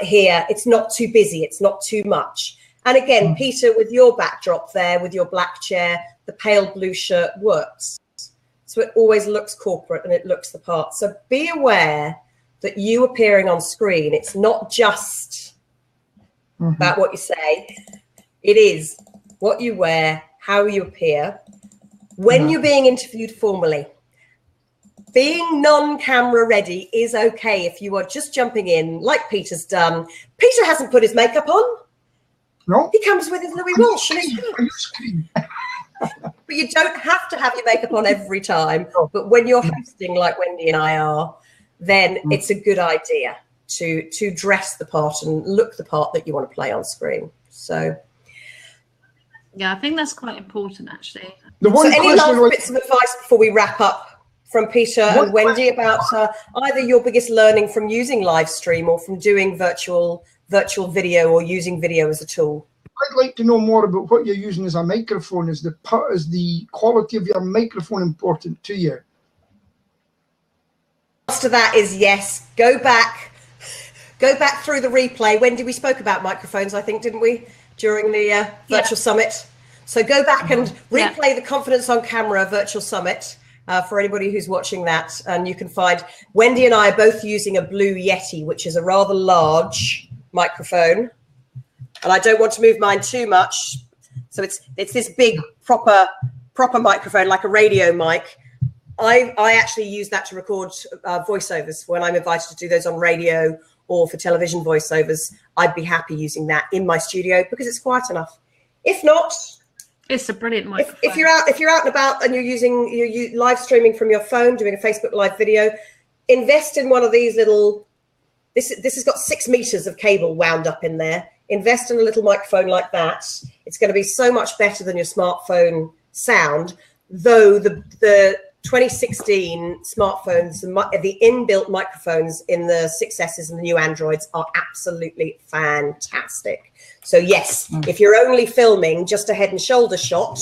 here, it's not too busy, it's not too much. And again, Peter, with your backdrop there, with your black chair, the pale blue shirt works. So it always looks corporate and it looks the part. So be aware that you appearing on screen, it's not just about what you say. It is what you wear, how you appear. When you're being interviewed formally, being non-camera ready is okay if you are just jumping in like Peter's done. Peter hasn't put his makeup on. No. He comes with his Louis Walsh. But you don't have to have your makeup on every time. But when you're hosting like Wendy and I are, then it's a good idea to dress the part and look the part that you want to play on screen. So... yeah, I think that's quite important, actually. Any last bits of advice before we wrap up from Peter and Wendy about either your biggest learning from using live stream or from doing virtual video or using video as a tool? I'd like to know more about what you're using as a microphone. Is the quality of your microphone important to you? The answer to that is yes. Go back through the replay. Wendy, we spoke about microphones, I think, didn't we? During the virtual summit. So go back and replay the Confidence on Camera virtual summit for anybody who's watching that. And you can find Wendy and I are both using a Blue Yeti, which is a rather large microphone. And I don't want to move mine too much. So it's this big proper proper microphone, like a radio mic, I actually use that to record voiceovers when I'm invited to do those on radio or for television voiceovers. I'd be happy using that in my studio because it's quiet enough. If not, it's a brilliant microphone. If you're out and about and you're live streaming from your phone, doing a Facebook Live video, invest in one of these little. This has got 6 meters of cable wound up in there. Invest in a little microphone like that. It's going to be so much better than your smartphone sound. Though the 2016 smartphones, the inbuilt microphones in the 6Ss and the new Androids are absolutely fantastic. So yes, if you're only filming just a head and shoulder shot,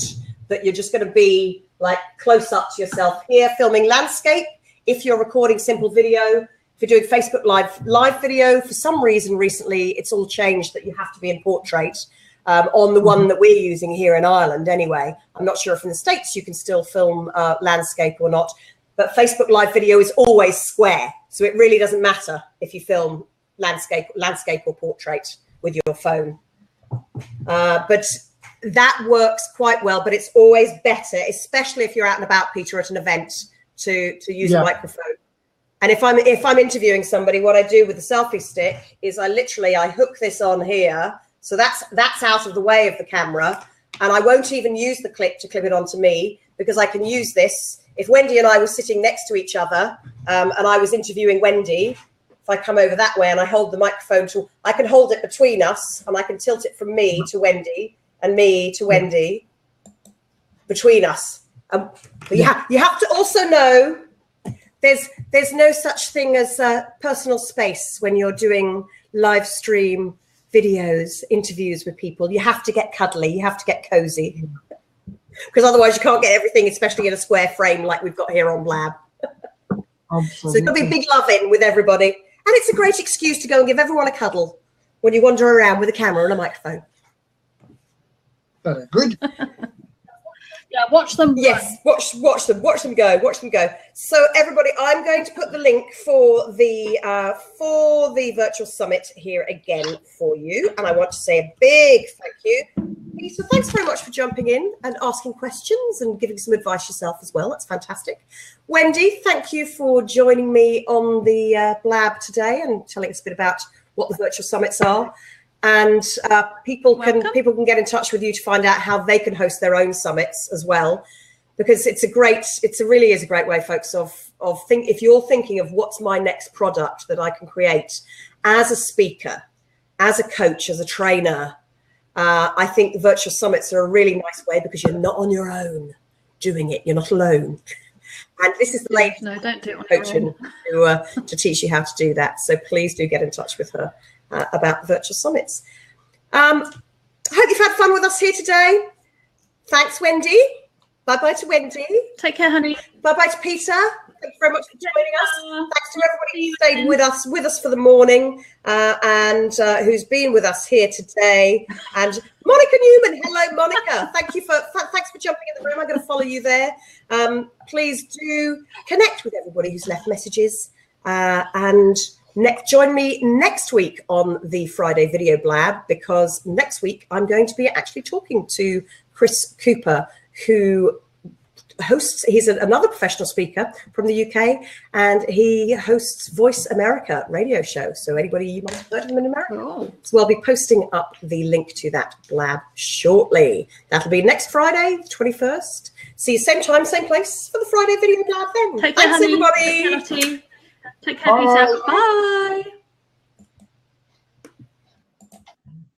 that you're just going to be like close up to yourself here, filming landscape. If you're recording simple video, if you're doing Facebook live video, for some reason recently, it's all changed that you have to be in portrait on the one that we're using here in Ireland anyway. I'm not sure if in the States you can still film landscape or not, but Facebook live video is always square. So it really doesn't matter if you film landscape or portrait with your phone. But that works quite well, but it's always better, especially if you're out and about, Peter, at an event, to use a microphone. And if I'm interviewing somebody, what I do with the selfie stick is I hook this on here. So that's out of the way of the camera. And I won't even use the clip to clip it onto me because I can use this. If Wendy and I were sitting next to each other and I was interviewing Wendy, if I come over that way and I hold the microphone I can hold it between us and I can tilt it from me to Wendy and me to Wendy between us. But you have to also know there's no such thing as personal space when you're doing live stream videos, interviews with people. You have to get cuddly, you have to get cozy, because otherwise you can't get everything, especially in a square frame like we've got here on Blab. So there'll be big loving with everybody, and it's a great excuse to go and give everyone a cuddle when you wander around with a camera and a microphone. Very good. Yeah, watch them. Yes, watch them go. So everybody, I'm going to put the link for the virtual summit here again for you, and I want to say a big thank you, Peter. Thanks very much for jumping in and asking questions and giving some advice yourself as well. That's fantastic. Wendy, thank you for joining me on the Blab today and telling us a bit about what the virtual summits are. And people can get in touch with you to find out how they can host their own summits as well, because it really is a great way, folks, if you're thinking of what's my next product that I can create as a speaker, as a coach, as a trainer. I think the virtual summits are a really nice way because you're not on your own doing it. You're not alone. And this is the lady don't do it coaching to teach you how to do that. So please do get in touch with her about virtual summits. I hope you've had fun with us here today. Thanks, Wendy. Bye-bye to Wendy. Take care, honey. Bye-bye to Peter. Thank you very much for joining us. Thanks to everybody who stayed with us for the morning and who's been with us here today. And Monica Newman. Hello, Monica. Thanks for jumping in the room. I'm going to follow you there. Please do connect with everybody who's left messages and join me next week on the Friday Video Blab, because next week I'm going to be actually talking to Chris Cooper, who hosts, he's another professional speaker from the UK, and he hosts Voice America radio show. So anybody, you might have heard of him in America. So I'll be posting up the link to that Blab shortly. That'll be next Friday, the 21st. See you same time, same place for the Friday Video Blab then. Take care, Thanks, honey. everybody. Take care, Lottie. Take care, Peter. Bye.